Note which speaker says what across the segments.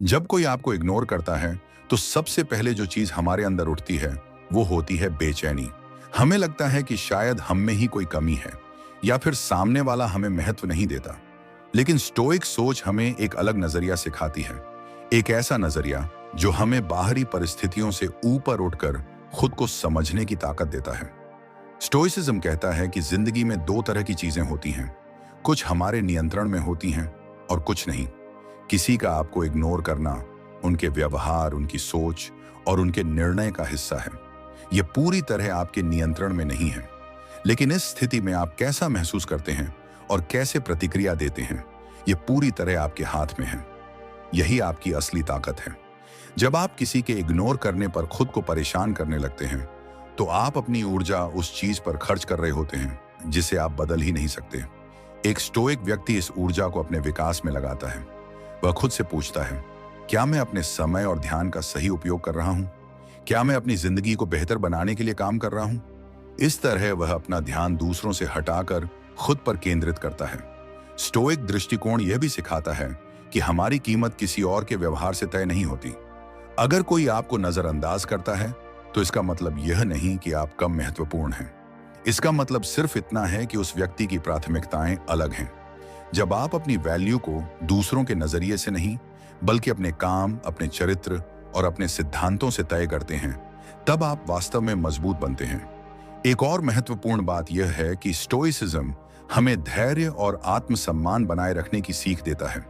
Speaker 1: जब कोई आपको इग्नोर करता है तो सबसे पहले जो चीज हमारे अंदर उठती है वो होती है बेचैनी। हमें लगता है कि शायद हम में ही कोई कमी है या फिर सामने वाला हमें महत्व नहीं देता। लेकिन स्टोइक सोच हमें एक अलग नजरिया सिखाती है, एक ऐसा नजरिया जो हमें बाहरी परिस्थितियों से ऊपर उठकर खुद को समझने की ताकत देता है। स्टोइसिज्म कहता है कि जिंदगी में दो तरह की चीजें होती हैं, कुछ हमारे नियंत्रण में होती हैं और कुछ नहीं। किसी का आपको इग्नोर करना उनके व्यवहार, उनकी सोच और उनके निर्णय का हिस्सा है। यह पूरी तरह आपके नियंत्रण में नहीं है। लेकिन इस स्थिति में आप कैसा महसूस करते हैं और कैसे प्रतिक्रिया देते हैं, यह पूरी तरह आपके हाथ में है। यही आपकी असली ताकत है। जब आप किसी के इग्नोर करने पर खुद को परेशान करने लगते हैं तो आप अपनी ऊर्जा उस चीज पर खर्च कर रहे होते हैं जिसे आप बदल ही नहीं सकते। एक स्टोइक व्यक्ति इस ऊर्जा को अपने विकास में लगाता है। वह खुद से पूछता है, क्या मैं अपने समय और ध्यान का सही उपयोग कर रहा हूं? क्या मैं अपनी जिंदगी को बेहतर बनाने के लिए काम कर रहा हूं? इस तरह वह अपना ध्यान दूसरों से हटाकर खुद पर केंद्रित करता है। स्टोइक दृष्टिकोण यह भी सिखाता है कि हमारी कीमत किसी और के व्यवहार से तय नहीं होती। अगर कोई आपको नजरअंदाज करता है तो इसका मतलब यह नहीं कि आप कम महत्वपूर्ण हैं। इसका मतलब सिर्फ इतना है कि उस व्यक्ति की प्राथमिकताएं अलग हैं। जब आप अपनी वैल्यू को दूसरों के नजरिए से नहीं बल्कि अपने काम, अपने चरित्र और अपने सिद्धांतों से तय करते हैं, तब आप वास्तव में मजबूत बनते हैं। एक और महत्वपूर्ण बात यह है कि स्टोइसिज्म हमें धैर्य और आत्मसम्मान बनाए रखने की सीख देता है।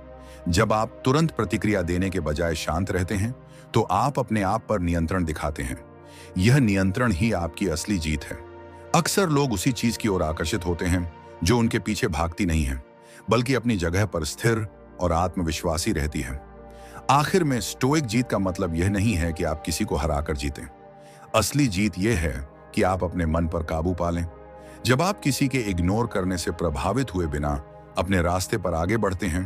Speaker 1: जब आप तुरंत प्रतिक्रिया देने के बजाय शांत रहते हैं तो आप अपने आप पर नियंत्रण दिखाते हैं। यह नियंत्रण ही आपकी असली जीत है। अक्सर लोग उसी चीज की ओर आकर्षित होते हैं जो उनके पीछे भागती नहीं है, बल्कि अपनी जगह पर स्थिर और आत्मविश्वासी रहती है। आखिर में स्टोइक जीत का मतलब यह नहीं है कि आप किसी को हराकर जीतें। असली जीत यह है कि आप अपने मन पर काबू पा लें। जब आप किसी के इग्नोर करने से प्रभावित हुए बिना अपने रास्ते पर आगे बढ़ते हैं,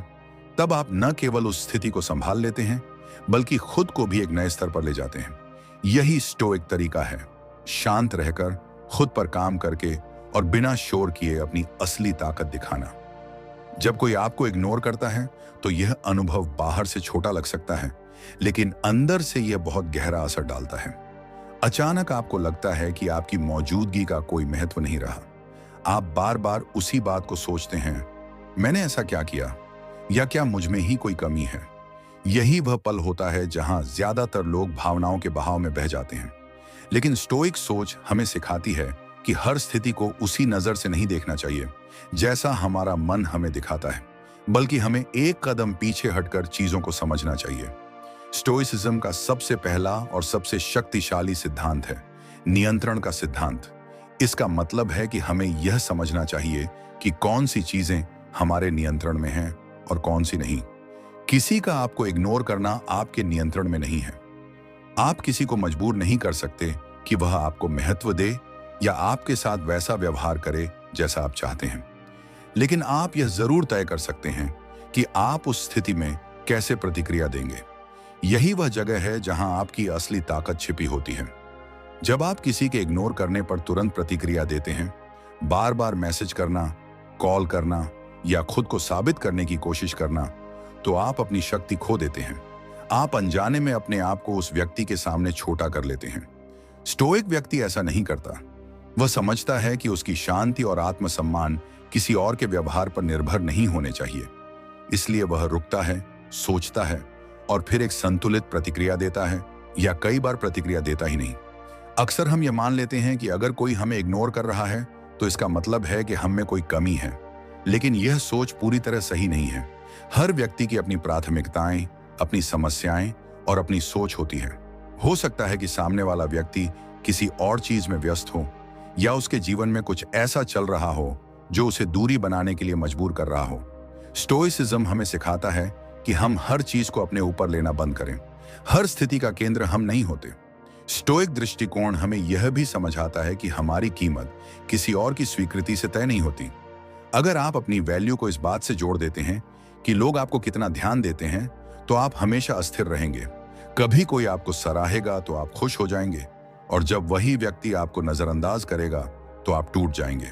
Speaker 1: तब आप न केवल उस स्थिति को संभाल लेते हैं बल्कि खुद को भी एक नए स्तर पर ले जाते हैं। यही स्टोइक तरीका है, शांत रहकर, खुद पर काम करके और बिना शोर किए अपनी असली ताकत दिखाना। जब कोई आपको इग्नोर करता है तो यह अनुभव बाहर से छोटा लग सकता है, लेकिन अंदर से यह बहुत गहरा असर डालता है। अचानक आपको लगता है कि आपकी मौजूदगी का कोई महत्व नहीं रहा। आप बार बार उसी बात को सोचते हैं, मैंने ऐसा क्या किया, या क्या मुझ में ही कोई कमी है। यही वह पल होता है जहां ज्यादातर लोग भावनाओं के बहाव में बह जाते हैं। लेकिन स्टोइक सोच हमें सिखाती है कि हर स्थिति को उसी नजर से नहीं देखना चाहिए जैसा हमारा मन हमें दिखाता है, बल्कि हमें एक कदम पीछे हटकर चीजों को समझना चाहिए। स्टोइसिज्म का सबसे पहला और सबसे शक्तिशाली सिद्धांत है नियंत्रण का सिद्धांत। इसका मतलब है कि हमें यह समझना चाहिए कि कौन सी चीजें हमारे नियंत्रण में हैं और कौन सी नहीं। किसी का आपको इग्नोर करना आपके नियंत्रण में नहीं है। आप किसी को मजबूर नहीं कर सकते कि वह आपको महत्व दे या आपके साथ वैसा व्यवहार करे जैसा आप चाहते हैं। लेकिन आप यह जरूर तय कर सकते हैं कि आप उस स्थिति में कैसे प्रतिक्रिया देंगे। यही वह जगह है जहां आपकी असली ताकत छिपी होती है। जब आप किसी के इग्नोर करने पर तुरंत प्रतिक्रिया देते हैं, बार बार मैसेज करना, कॉल करना या खुद को साबित करने की कोशिश करना, तो आप अपनी शक्ति खो देते हैं। आप अनजाने में अपने आप को उस व्यक्ति के सामने छोटा कर लेते हैं। स्टोइक व्यक्ति ऐसा नहीं करता। वह समझता है कि उसकी शांति और आत्मसम्मान किसी और के व्यवहार पर निर्भर नहीं होने चाहिए। इसलिए वह रुकता है, सोचता है और फिर एक संतुलित प्रतिक्रिया देता है, या कई बार प्रतिक्रिया देता ही नहीं। अक्सर हम यह मान लेते हैं कि अगर कोई हमें इग्नोर कर रहा है तो इसका मतलब है कि हम में कोई कमी है। लेकिन यह सोच पूरी तरह सही नहीं है। हर व्यक्ति की अपनी प्राथमिकताएं, अपनी समस्याएं और अपनी सोच होती है। हो सकता है कि सामने वाला व्यक्ति किसी और चीज में व्यस्त हो या उसके जीवन में कुछ ऐसा चल रहा हो जो उसे दूरी बनाने के लिए मजबूर कर रहा हो। स्टोइसिज्म हमें सिखाता है कि हम हर चीज को अपने ऊपर लेना बंद करें। हर स्थिति का केंद्र हम नहीं होते। स्टोइक दृष्टिकोण हमें यह भी समझाता है कि हमारी कीमत किसी और की स्वीकृति से तय नहीं होती। अगर आप अपनी वैल्यू को इस बात से जोड़ देते हैं कि लोग आपको कितना ध्यान देते हैं, तो आप हमेशा अस्थिर रहेंगे। कभी कोई आपको सराहेगा तो आप खुश हो जाएंगे, और जब वही व्यक्ति आपको नजरअंदाज करेगा तो आप टूट जाएंगे।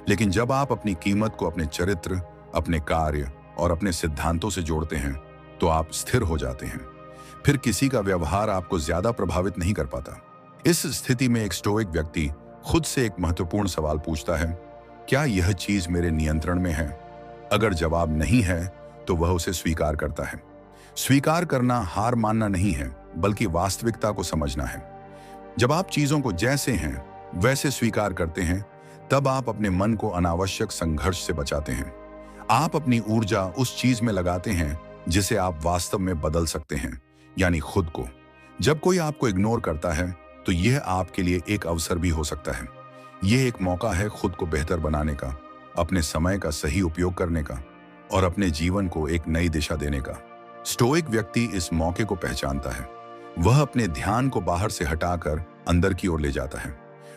Speaker 1: लेकिन जब आप अपनी कीमत को अपने चरित्र, अपने कार्य और अपने सिद्धांतों से जोड़ते हैं, तो आप स्थिर हो जाते हैं। फिर किसी का व्यवहार आपको ज्यादा प्रभावित नहीं कर पाता। इस स्थिति में एक स्टोइक व्यक्ति खुद से एक महत्वपूर्ण सवाल पूछता है, क्या यह चीज मेरे नियंत्रण में है? अगर जवाब नहीं है तो वह उसे स्वीकार करता है। स्वीकार करना हार मानना नहीं है, बल्कि वास्तविकता को समझना है। जब आप चीजों को जैसे हैं वैसे स्वीकार करते हैं, तब आप अपने मन को अनावश्यक संघर्ष से बचाते हैं। आप अपनी ऊर्जा उस चीज में लगाते हैं जिसे आप वास्तव में बदल सकते हैं, यानी खुद को। जब कोई आपको इग्नोर करता है तो यह आपके लिए एक अवसर भी हो सकता है। यह एक मौका है खुद को बेहतर बनाने का, अपने समय का सही उपयोग करने का और अपने जीवन को एक नई दिशा देने का। स्टोइक व्यक्ति इस मौके को पहचानता है। वह अपने ध्यान को बाहर से हटाकर अंदर की ओर ले जाता है।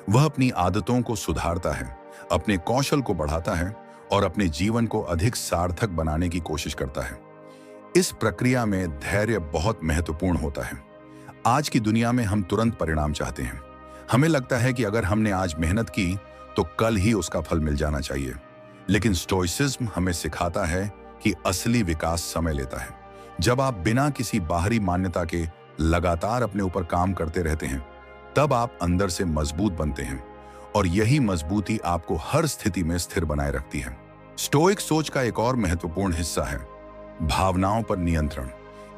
Speaker 1: वह अपनी आदतों को सुधारता है, अपने कौशल को बढ़ाता है और अपने जीवन को अधिक सार्थक बनाने की कोशिश करता है। इस प्रक्रिया में धैर्य बहुत महत्वपूर्ण होता है। आज की दुनिया में हम तुरंत परिणाम चाहते हैं। हमें लगता है कि अगर हमने आज मेहनत की तो कल ही उसका फल मिल जाना चाहिए। लेकिन स्टोइसिज्म हमें सिखाता है कि असली विकास समय लेता है। जब आप बिना किसी बाहरी मान्यता के लगातार अपने ऊपर काम करते रहते हैं, तब आप अंदर से मजबूत बनते हैं और यही मजबूती आपको हर स्थिति में स्थिर बनाए रखती है। स्टोइक सोच का एक और महत्वपूर्ण हिस्सा है भावनाओं पर नियंत्रण।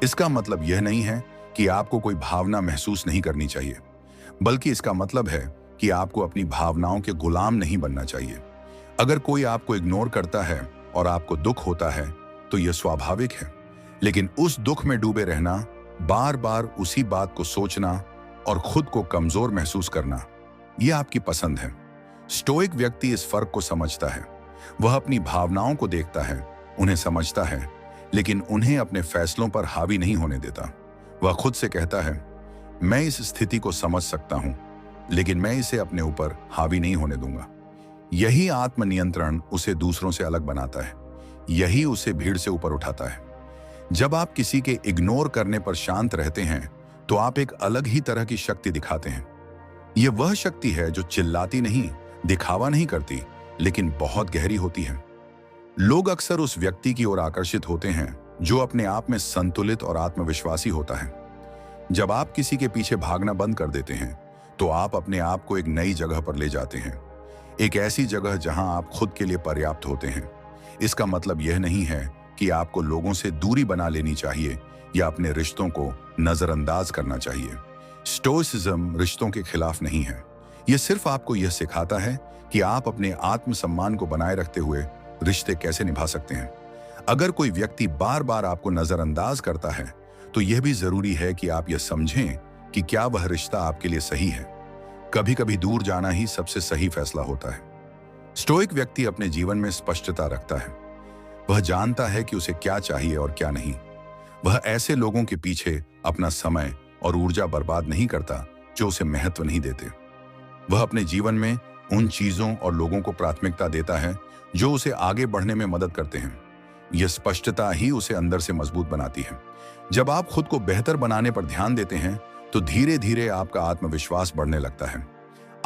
Speaker 1: इसका मतलब यह नहीं है कि आपको कोई भावना महसूस नहीं करनी चाहिए, बल्कि इसका मतलब है कि आपको अपनी भावनाओं के गुलाम नहीं बनना चाहिए। अगर कोई आपको इग्नोर करता है और आपको दुख होता है तो यह स्वाभाविक है, लेकिन उस दुख में डूबे रहना, बार बार उसी बात को सोचना और खुद को कमजोर महसूस करना, यह आपकी पसंद है। स्टोइक व्यक्ति इस फर्क को समझता है। वह अपनी भावनाओं को देखता है, उन्हें समझता है, लेकिन उन्हें अपने फैसलों पर हावी नहीं होने देता। वह खुद से कहता है, मैं इस स्थिति को समझ सकता हूं, लेकिन मैं इसे अपने ऊपर हावी नहीं होने दूंगा। यही आत्मनियंत्रण उसे दूसरों से अलग बनाता है। यही उसे भीड़ से ऊपर उठाता है। जब आप किसी के इग्नोर करने पर शांत रहते हैं तो आप एक अलग ही तरह की शक्ति दिखाते हैं। यह वह शक्ति है जो चिल्लाती नहीं, दिखावा नहीं करती, लेकिन बहुत गहरी होती है। लोग अक्सर उस व्यक्ति की ओर आकर्षित होते हैं जो अपने आप में संतुलित और आत्मविश्वासी होता है। जब आप किसी के पीछे भागना बंद कर देते हैं तो आप अपने आप को एक नई जगह पर ले जाते हैं, एक ऐसी जगह जहां आप खुद के लिए पर्याप्त होते हैं। इसका मतलब यह नहीं है कि आपको लोगों से दूरी बना लेनी चाहिए या अपने रिश्तों को नजरअंदाज करना चाहिए। स्टोइसिज्म रिश्तों के खिलाफ नहीं है। यह सिर्फ आपको यह सिखाता है कि आप अपने आत्मसम्मान को बनाए रखते हुए रिश्ते कैसे निभा सकते हैं। अगर कोई व्यक्ति बार बार आपको नजरअंदाज करता है तो यह भी जरूरी है कि आप यह समझें कि क्या वह रिश्ता आपके लिए सही है। कभी कभी दूर जाना ही सबसे सही फैसला होता है। स्टोइक व्यक्ति अपने जीवन में स्पष्टता रखता है। वह जानता है कि उसे क्या चाहिए और क्या नहीं। वह ऐसे लोगों के पीछे अपना समय और ऊर्जा बर्बाद नहीं करता जो उसे महत्व नहीं देते। वह अपने जीवन में उन चीजों और लोगों को प्राथमिकता देता है जो उसे आगे बढ़ने में मदद करते हैं। यह स्पष्टता ही उसे अंदर से मजबूत बनाती है। जब आप खुद को बेहतर बनाने पर ध्यान देते हैं तो धीरे धीरे आपका आत्मविश्वास बढ़ने लगता है।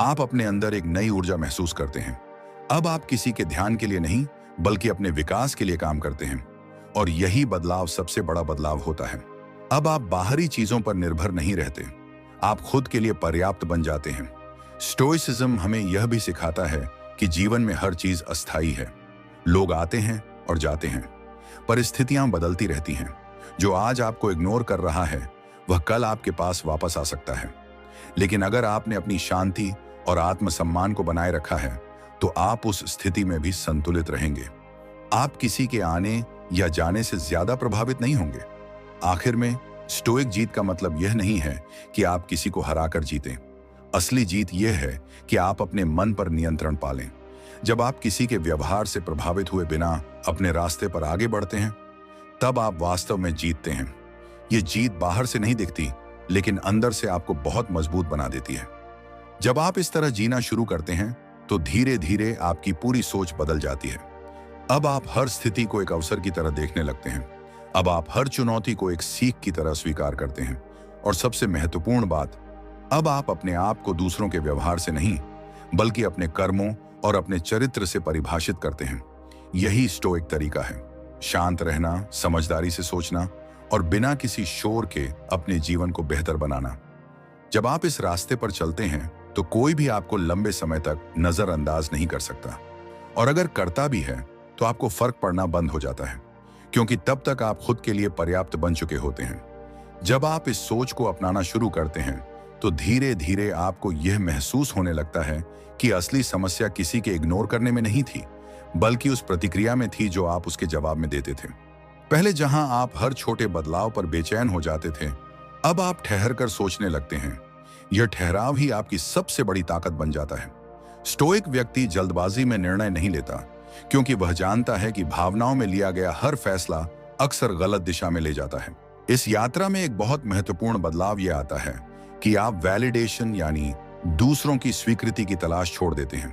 Speaker 1: आप अपने अंदर एक नई ऊर्जा महसूस करते हैं। अब आप किसी के ध्यान के लिए नहीं, बल्कि अपने विकास के लिए काम करते हैं और यही बदलाव सबसे बड़ा बदलाव होता है। अब आप बाहरी चीजों पर निर्भर नहीं रहते, आप खुद के लिए पर्याप्त बन जाते हैं। स्टोइसिज्म हमें यह भी सिखाता है कि जीवन में हर चीज अस्थायी है। लोग आते हैं और जाते हैं, परिस्थितियां बदलती रहती हैं। जो आज आपको इग्नोर कर रहा है वह कल आपके पास वापस आ सकता है। लेकिन अगर आपने अपनी शांति और आत्मसम्मान को बनाए रखा है तो आप उस स्थिति में भी संतुलित रहेंगे। आप किसी के आने या जाने से ज्यादा प्रभावित नहीं होंगे। आखिर में स्टोइक जीत का मतलब यह नहीं है कि आप किसी को हराकर जीतें। असली जीत यह है कि आप अपने मन पर नियंत्रण पालें। जब आप किसी के व्यवहार से प्रभावित हुए बिना अपने रास्ते पर आगे बढ़ते हैं, तब आप वास्तव में जीतते हैं। ये जीत बाहर से नहीं दिखती, लेकिन अंदर से आपको बहुत मजबूत बना देती है। जब आप इस तरह जीना शुरू करते हैं तो धीरे धीरे आपकी पूरी सोच बदल जाती है। अब आप हर स्थिति को एक अवसर की तरह देखने लगते हैं। अब आप हर चुनौती को एक सीख की तरह स्वीकार करते हैं। और सबसे महत्वपूर्ण बात, अब आप अपने आप को दूसरों के व्यवहार से नहीं, बल्कि अपने कर्मों और अपने चरित्र से परिभाषित करते हैं। यही स्टोइक तरीका है। शांत रहना, समझदारी से सोचना और बिना किसी शोर के अपने जीवन को बेहतर बनाना। जब आप इस रास्ते पर चलते हैं तो कोई भी आपको लंबे समय तक नजरअंदाज नहीं कर सकता, और अगर करता भी है तो आपको फर्क पड़ना बंद हो जाता है, क्योंकि तब तक आप खुद के लिए पर्याप्त बन चुके होते हैं। जब आप इस सोच को अपनाना शुरू करते हैं तो धीरे धीरे आपको यह महसूस होने लगता है कि असली समस्या किसी के इग्नोर करने में नहीं थी, बल्कि उस प्रतिक्रिया में थी जो आप उसके जवाब में देते थे। पहले जहां आप हर छोटे बदलाव पर बेचैन हो जाते थे, अब आप ठहर कर सोचने लगते हैं। यह ठहराव ही आपकी सबसे बड़ी ताकत बन जाता है। स्टोइक व्यक्ति जल्दबाजी में निर्णय नहीं लेता, क्योंकि वह जानता है कि भावनाओं में लिया गया हर फैसला अक्सर गलत दिशा में ले जाता है। इस यात्रा में एक बहुत महत्वपूर्ण बदलाव यह आता है कि आप वैलिडेशन यानी दूसरों की स्वीकृति की तलाश छोड़ देते हैं।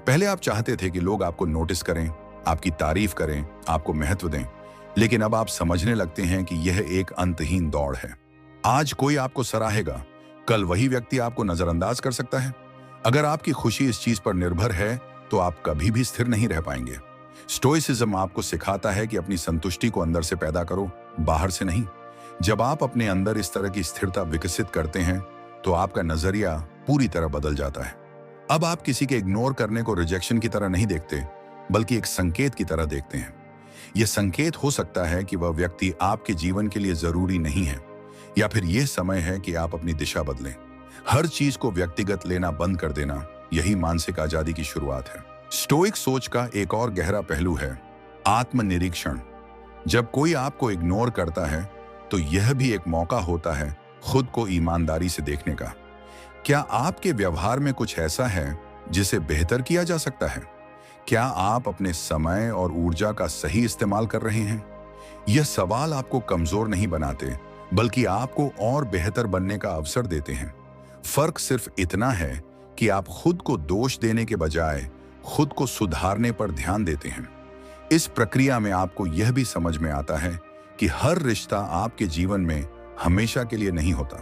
Speaker 1: पहले आप चाहते थे कि लोग आपको नोटिस करें, आपकी तारीफ करें, आपको महत्व दें, लेकिन अब आप समझने लगते हैं कि यह एक अंतहीन दौड़ है। आज कोई आपको सराहेगा, कल वही व्यक्ति आपको नजरअंदाज कर सकता है। अगर आपकी खुशी इस चीज पर निर्भर है तो आप कभी भी स्थिर नहीं रह पाएंगे। स्टोइसिज्म आपको सिखाता है कि अपनी संतुष्टि को अंदर से पैदा करो, बाहर से नहीं। जब आप अपने अंदर इस तरह की स्थिरता विकसित करते हैं तो आपका नजरिया पूरी तरह बदल जाता है। अब आप किसी के इग्नोर करने को रिजेक्शन की तरह नहीं देखते, बल्कि एक संकेत की तरह देखते हैं। यह संकेत हो सकता है कि वह व्यक्ति आपके जीवन के लिए जरूरी नहीं है, या फिर यह समय है कि आप अपनी दिशा बदलें। हर चीज को व्यक्तिगत लेना बंद कर देना, यही मानसिक आजादी की शुरुआत है। स्टोइक सोच का एक और गहरा पहलू है आत्मनिरीक्षण। जब कोई आपको इग्नोर करता है तो यह भी एक मौका होता है खुद को ईमानदारी से देखने का। क्या आपके व्यवहार में कुछ ऐसा है जिसे बेहतर किया जा सकता है? क्या आप अपने समय और ऊर्जा का सही इस्तेमाल कर रहे हैं? यह सवाल आपको कमजोर नहीं बनाते, बल्कि आपको और बेहतर बनने का अवसर देते हैं। फर्क सिर्फ इतना है कि आप खुद को दोष देने के बजाय खुद को सुधारने पर ध्यान देते हैं। इस प्रक्रिया में आपको यह भी समझ में आता है कि हर रिश्ता आपके जीवन में हमेशा के लिए नहीं होता।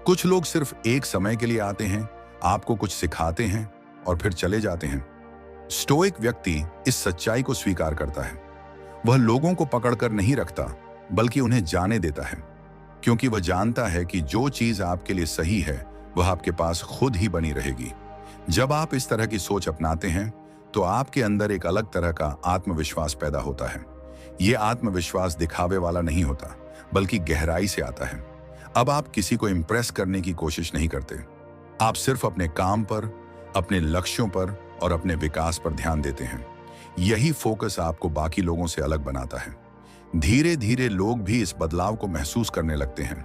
Speaker 1: कुछ लोग सिर्फ एक समय के लिए आते हैं, आपको कुछ सिखाते हैं और फिर चले जाते हैं। स्टोइक व्यक्ति इस सच्चाई को स्वीकार करता है। वह लोगों को पकड़कर नहीं रखता, बल्कि उन्हें जाने देता है, क्योंकि वह जानता है कि जो चीज आपके लिए सही है वह आपके पास खुद ही बनी रहेगी। जब आप इस तरह की सोच अपनाते हैं तो आपके अंदर एक अलग तरह का आत्मविश्वास पैदा होता है। यह आत्मविश्वास दिखावे वाला नहीं होता, बल्कि गहराई से आता है। अब आप किसी को इम्प्रेस करने की कोशिश नहीं करते। आप सिर्फ अपने काम पर, अपने लक्ष्यों पर और अपने विकास पर ध्यान देते हैं। यही फोकस आपको बाकी लोगों से अलग बनाता है। धीरे धीरे लोग भी इस बदलाव को महसूस करने लगते हैं।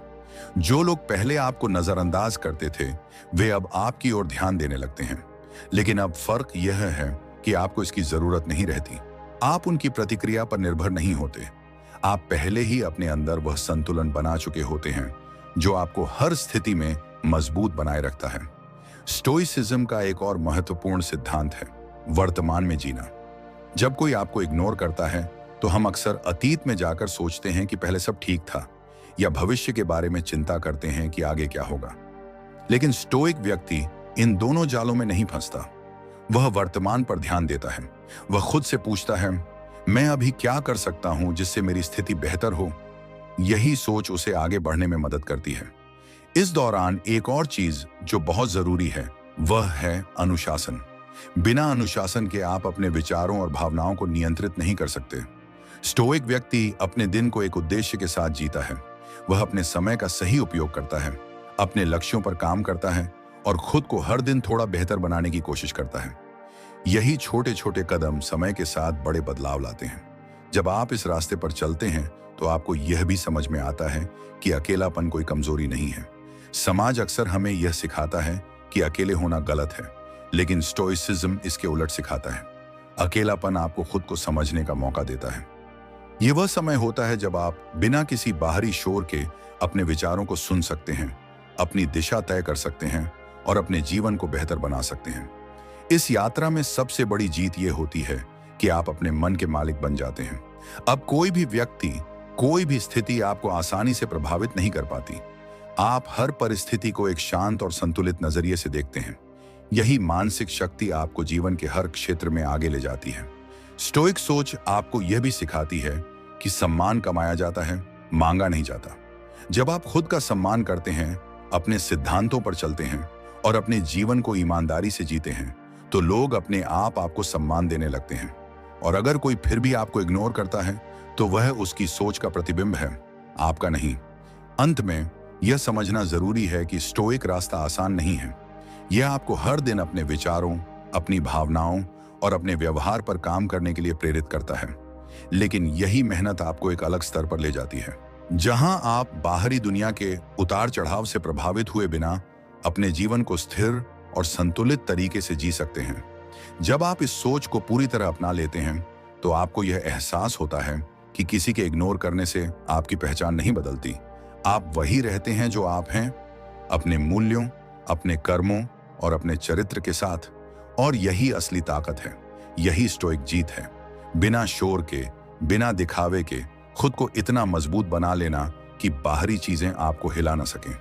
Speaker 1: जो लोग पहले आपको नजरअंदाज करते थे, वे अब आपकी ओर ध्यान देने लगते हैं। लेकिन अब फर्क यह है कि आपको इसकी जरूरत नहीं रहती। आप उनकी प्रतिक्रिया पर निर्भर नहीं होते। आप पहले ही अपने अंदर वह संतुलन बना चुके होते हैं जो आपको हर स्थिति में मजबूत बनाए रखता है। स्टोइसिज्म का एक और महत्वपूर्ण सिद्धांत है वर्तमान में जीना। जब कोई आपको इग्नोर करता है तो हम अक्सर अतीत में जाकर सोचते हैं कि पहले सब ठीक था, या भविष्य के बारे में चिंता करते हैं कि आगे क्या होगा। लेकिन स्टोइक व्यक्ति इन दोनों जालों में नहीं फंसता। वह वर्तमान पर ध्यान देता है। वह खुद से पूछता है, मैं अभी क्या कर सकता हूं जिससे मेरी स्थिति बेहतर हो। यही सोच उसे आगे बढ़ने में मदद करती है। इस दौरान एक और चीज जो बहुत जरूरी है वह है अनुशासन। बिना अनुशासन के आप अपने विचारों और भावनाओं को नियंत्रित नहीं कर सकते। स्टोइक व्यक्ति अपने दिन को एक उद्देश्य के साथ जीता है। वह अपने समय का सही उपयोग करता है, अपने लक्ष्यों पर काम करता है और खुद को हर दिन थोड़ा बेहतर बनाने की कोशिश करता है। यही छोटे छोटे कदम समय के साथ बड़े बदलाव लाते हैं। जब आप इस रास्ते पर चलते हैं तो आपको यह भी समझ में आता है कि अकेलापन कोई कमजोरी नहीं है। समाज अक्सर हमें यह सिखाता है कि अकेले होना गलत है, लेकिन स्टोइसिज्म इसके उलट सिखाता है। अकेलापन आपको खुद को समझने का मौका देता है। यह वह समय होता है जब आप बिना किसी बाहरी शोर के अपने विचारों को सुन सकते हैं, अपनी दिशा तय कर सकते हैं और अपने जीवन को बेहतर बना सकते हैं। इस यात्रा में सबसे बड़ी जीत यह होती है कि आप अपने मन के मालिक बन जाते हैं। अब कोई भी व्यक्ति, कोई भी स्थिति आपको आसानी से प्रभावित नहीं कर पाती। आप हर परिस्थिति को एक शांत और संतुलित नजरिए से देखते हैं। यही मानसिक शक्ति आपको जीवन के हर क्षेत्र में आगे ले जाती है। स्टोइक सोच आपको यह भी सिखाती है कि सम्मान कमाया जाता है, मांगा नहीं जाता। जब आप खुद का सम्मान करते हैं, अपने सिद्धांतों पर चलते हैं और अपने जीवन को ईमानदारी से जीते हैं, तो लोग अपने आप आपको सम्मान देने लगते हैं। और अगर कोई फिर भी आपको इग्नोर करता है, तो वह उसकी सोच का प्रतिबिंब है, आपका नहीं। अंत में यह समझना जरूरी है कि स्टोइक रास्ता आसान नहीं है। यह आपको हर दिन अपने विचारों, अपनी भावनाओं और अपने व्यवहार पर काम करने के लिए प्रेरित करता है। लेकिन यही मेहनत आपको एक अलग स्तर पर ले जाती है, जहां आप बाहरी दुनिया के उतार चढ़ाव से प्रभावित हुए बिना अपने जीवन को स्थिर और संतुलित तरीके से जी सकते हैं। जब आप इस सोच को पूरी तरह अपना लेते हैं, तो आपको यह एहसास होता है कि किसी के इग्नोर करने से आपकी पहचान नहीं बदलती। आप वही रहते हैं जो आप हैं, अपने मूल्यों, अपने कर्मों और अपने चरित्र के साथ। और यही असली ताकत है, यही स्टोइक जीत है। बिना शोर के, बिना दिखावे के खुद को इतना मजबूत बना लेना कि बाहरी चीजें आपको हिला ना सकें।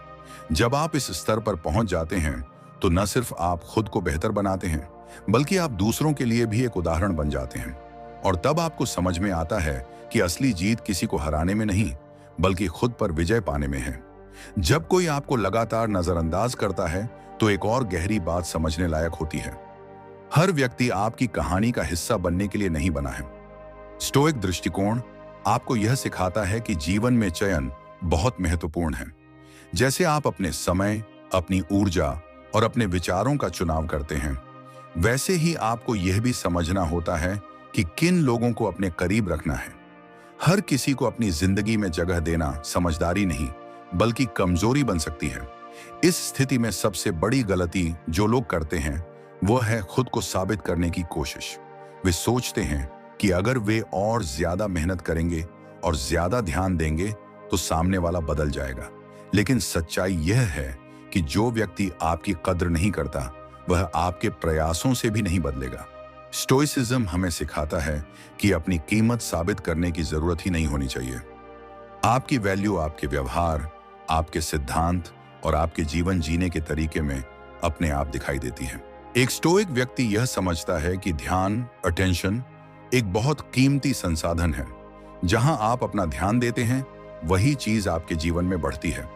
Speaker 1: जब आप इस स्तर पर पहुंच जाते हैं, तो न सिर्फ आप खुद को बेहतर बनाते हैं, बल्कि आप दूसरों के लिए भी एक उदाहरण बन जाते हैं। और तब आपको समझ में आता है कि असली जीत किसी को हराने में नहीं, बल्कि खुद पर विजय पाने में है। जब कोई आपको लगातार नजरअंदाज करता है, तो एक और गहरी बात समझने लायक होती है। हर व्यक्ति आपकी कहानी का हिस्सा बनने के लिए नहीं बना है। स्टोइक दृष्टिकोण आपको यह सिखाता है कि जीवन में चयन बहुत महत्वपूर्ण है। जैसे आप अपने समय, अपनी ऊर्जा और अपने विचारों का चुनाव करते हैं, वैसे ही आपको यह भी समझना होता है कि किन लोगों को अपने करीब रखना है। हर किसी को अपनी जिंदगी में जगह देना समझदारी नहीं, बल्कि कमजोरी बन सकती है। इस स्थिति में सबसे बड़ी गलती जो लोग करते हैं, वह है खुद को साबित करने की कोशिश। वे सोचते हैं कि अगर वे और ज्यादा मेहनत करेंगे और ज्यादा ध्यान देंगे, तो सामने वाला बदल जाएगा। लेकिन सच्चाई यह है कि जो व्यक्ति आपकी कद्र नहीं करता, वह आपके प्रयासों से भी नहीं बदलेगा। स्टोइसिज्म हमें सिखाता है कि अपनी कीमत साबित करने की जरूरत ही नहीं होनी चाहिए। आपकी वैल्यू आपके व्यवहार, आपके सिद्धांत और आपके जीवन जीने के तरीके में अपने आप दिखाई देती है। एक स्टोइक व्यक्ति यह समझता है कि ध्यान, अटेंशन, एक बहुत कीमती संसाधन है। जहां आप अपना ध्यान देते हैं, वही चीज आपके जीवन में बढ़ती है।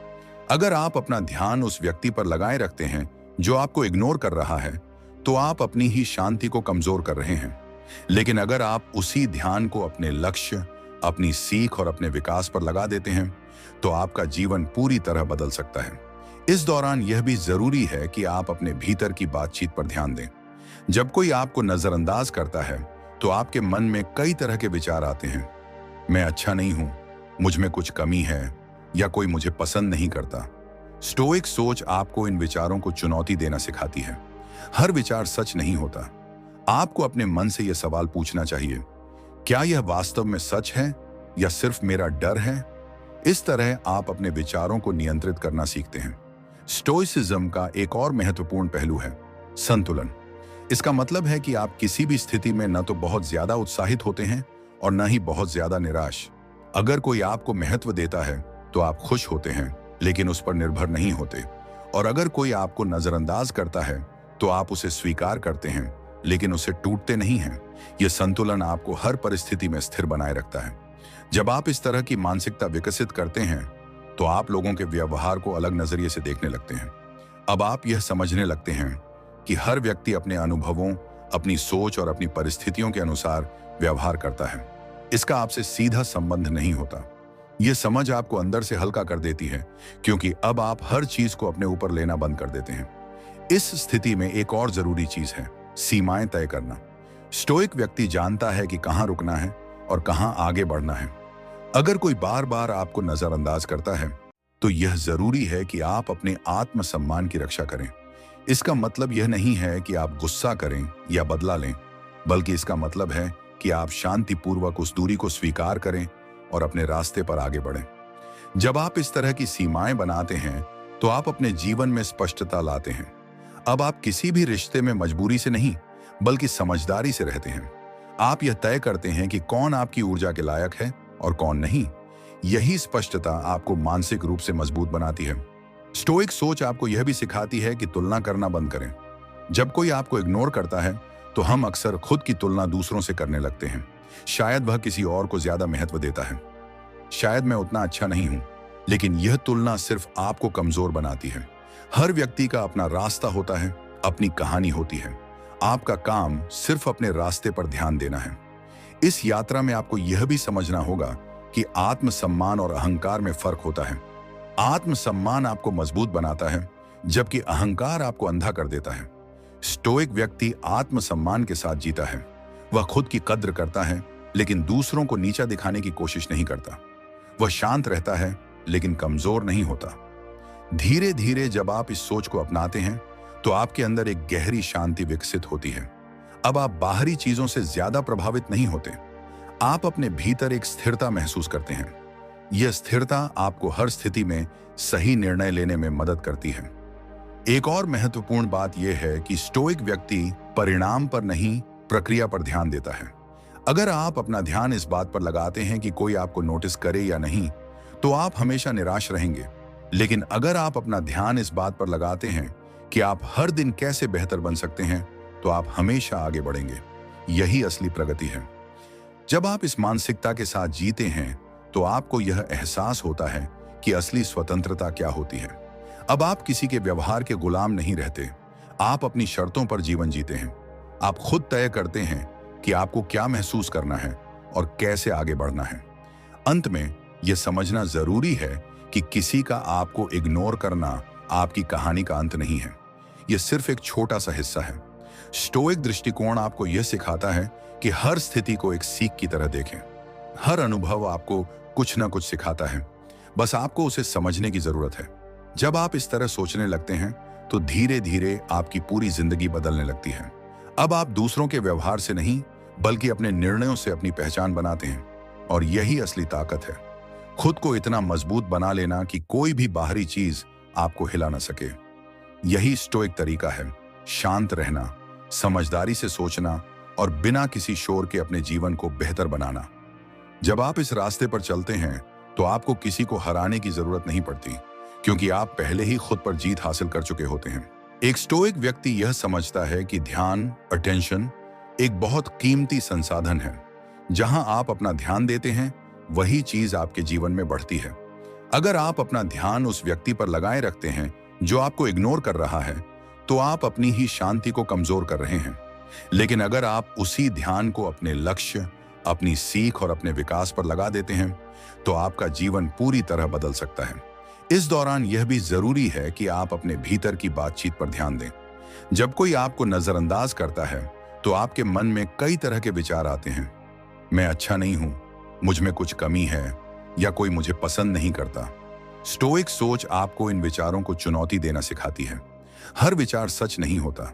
Speaker 1: अगर आप अपना ध्यान उस व्यक्ति पर लगाए रखते हैं जो आपको इग्नोर कर रहा है, तो आप अपनी ही शांति को कमजोर कर रहे हैं। लेकिन अगर आप उसी ध्यान को अपने लक्ष्य, अपनी सीख और अपने विकास पर लगा देते हैं, तो आपका जीवन पूरी तरह बदल सकता है। इस दौरान यह भी जरूरी है कि आप अपने भीतर की बातचीत पर ध्यान दें। जब कोई आपको नजरअंदाज करता है, तो आपके मन में कई तरह के विचार आते हैं। मैं अच्छा नहीं हूं, मुझ में कुछ कमी है, या कोई मुझे पसंद नहीं करता। स्टोइक सोच आपको इन विचारों को चुनौती देना सिखाती है। हर विचार सच नहीं होता। आपको अपने मन से यह सवाल पूछना चाहिए, क्या यह वास्तव में सच है या सिर्फ मेरा डर है? इस तरह आप अपने विचारों को नियंत्रित करना सीखते हैं। स्टोइसिज्म का एक और महत्वपूर्ण पहलू है संतुलन। इसका मतलब है कि आप किसी भी स्थिति में न तो बहुत ज्यादा उत्साहित होते हैं और न ही बहुत ज्यादा निराश। अगर कोई आपको महत्व देता है, तो आप खुश होते हैं, लेकिन उस पर निर्भर नहीं होते। और अगर कोई आपको नजरअंदाज करता है, तो आप उसे स्वीकार करते हैं, लेकिन उसे टूटते नहीं हैं। यह संतुलन आपको हर परिस्थिति में स्थिर बनाए रखता है। जब आप इस तरह की मानसिकता विकसित करते हैं, तो आप लोगों के व्यवहार को अलग नजरिए से देखने लगते हैं। अब आप यह समझने लगते हैं कि हर व्यक्ति अपने अनुभवों, अपनी सोच और अपनी परिस्थितियों के अनुसार व्यवहार करता है। इसका आपसे सीधा संबंध नहीं होता। यह समझ आपको अंदर से हल्का कर देती है, क्योंकि अब आप हर चीज को अपने ऊपर लेना बंद कर देते हैं। इस स्थिति में एक और जरूरी चीज है सीमाएं तय करना। स्टोइक व्यक्ति जानता है कि कहां रुकना है और कहां आगे बढ़ना है। अगर कोई बार बार आपको नजरअंदाज करता है, तो यह जरूरी है कि आप अपने आत्मसम्मान की रक्षा करें। इसका मतलब यह नहीं है कि आप गुस्सा करें या बदला लें, बल्कि इसका मतलब है कि आप शांतिपूर्वक उस दूरी को स्वीकार करें और अपने रास्ते पर आगे बढ़ें। जब आप इस तरह की सीमाएं बनाते हैं, तो आप अपने जीवन में स्पष्टता लाते हैं। अब आप किसी भी रिश्ते में मजबूरी से नहीं, बल्कि समझदारी से रहते हैं। आप यह तय करते हैं कि कौन आपकी ऊर्जा के लायक है और कौन नहीं। यही स्पष्टता आपको मानसिक रूप से मजबूत बनाती है। स्टोइक सोच आपको यह भी सिखाती है कि तुलना करना बंद करें। जब कोई आपको इग्नोर करता है, तो हम अक्सर खुद की तुलना दूसरों से करने लगते हैं। शायद वह किसी और को ज्यादा महत्व देता है, शायद मैं उतना अच्छा नहीं हूं। लेकिन यह तुलना सिर्फ आपको कमजोर बनाती है। हर व्यक्ति का अपना रास्ता होता है, अपनी कहानी होती है। आपका काम सिर्फ अपने रास्ते पर ध्यान देना है। इस यात्रा में आपको यह भी समझना होगा कि आत्मसम्मान और अहंकार में फर्क होता है। आत्मसम्मान आपको मजबूत बनाता है, जबकि अहंकार आपको अंधा कर देता है। स्टोइक व्यक्ति आत्मसम्मान के साथ जीता है। वह खुद की कद्र करता है, लेकिन दूसरों को नीचा दिखाने की कोशिश नहीं करता। वह शांत रहता है, लेकिन कमजोर नहीं होता। धीरे धीरे जब आप इस सोच को अपनाते हैं, तो आपके अंदर एक गहरी शांति विकसित होती है। अब आप बाहरी चीजों से ज्यादा प्रभावित नहीं होते। आप अपने भीतर एक स्थिरता महसूस करते हैं। यह स्थिरता आपको हर स्थिति में सही निर्णय लेने में मदद करती है। एक और महत्वपूर्ण बात यह है कि स्टोइक व्यक्ति परिणाम पर नहीं, प्रक्रिया पर ध्यान देता है। अगर आप अपना ध्यान इस बात पर लगाते हैं कि कोई आपको नोटिस करे या नहीं, तो आप हमेशा निराश रहेंगे। लेकिन अगर आप अपना ध्यान इस बात पर लगाते हैं कि आप हर दिन कैसे बेहतर बन सकते हैं, तो आप हमेशा आगे बढ़ेंगे। यही असली प्रगति है। जब आप इस मानसिकता के साथ जीते हैं, तो आपको यह एहसास होता है कि असली स्वतंत्रता क्या होती है। अब आप किसी के व्यवहार के गुलाम नहीं रहते। आप अपनी शर्तों पर जीवन जीते हैं। आप खुद तय करते हैं कि आपको क्या महसूस करना है और कैसे आगे बढ़ना है। अंत में यह समझना जरूरी है कि किसी का आपको इग्नोर करना आपकी कहानी का अंत नहीं है। यह सिर्फ एक छोटा सा हिस्सा है। स्टोइक दृष्टिकोण आपको यह सिखाता है कि हर स्थिति को एक सीख की तरह देखें। हर अनुभव आपको कुछ ना कुछ सिखाता है, बस आपको उसे समझने की जरूरत है। जब आप इस तरह सोचने लगते हैं, तो धीरे धीरे आपकी पूरी जिंदगी बदलने लगती है। अब आप दूसरों के व्यवहार से नहीं, बल्कि अपने निर्णयों से अपनी पहचान बनाते हैं। और यही असली ताकत है। खुद को इतना मजबूत बना लेना कि कोई भी बाहरी चीज आपको हिला ना सके। यही स्टोइक तरीका है, शांत रहना, समझदारी से सोचना और बिना किसी शोर के अपने जीवन को बेहतर बनाना। जब आप इस रास्ते पर चलते हैं, तो आपको किसी को हराने की जरूरत नहीं पड़ती, क्योंकि आप पहले ही खुद पर जीत हासिल कर चुके होते हैं। एक स्टोइक व्यक्ति यह समझता है कि ध्यान, अटेंशन, एक बहुत कीमती संसाधन है। जहां आप अपना ध्यान देते हैं, वही चीज आपके जीवन में बढ़ती है। अगर आप अपना ध्यान उस व्यक्ति पर लगाए रखते हैं जो आपको इग्नोर कर रहा है, तो आप अपनी ही शांति को कमजोर कर रहे हैं। लेकिन अगर आप उसी ध्यान को अपने लक्ष्य, अपनी सीख और अपने विकास पर लगा देते हैं, तो आपका जीवन पूरी तरह बदल सकता है। इस दौरान यह भी जरूरी है कि आप अपने भीतर की बातचीत पर ध्यान दें। जब कोई आपको नजरअंदाज करता है, तो आपके मन में कई तरह के विचार आते हैं। मैं अच्छा नहीं हूं, मुझ में कुछ कमी है, या कोई मुझे पसंद नहीं करता। स्टोइक सोच आपको इन विचारों को चुनौती देना सिखाती है। हर विचार सच नहीं होता।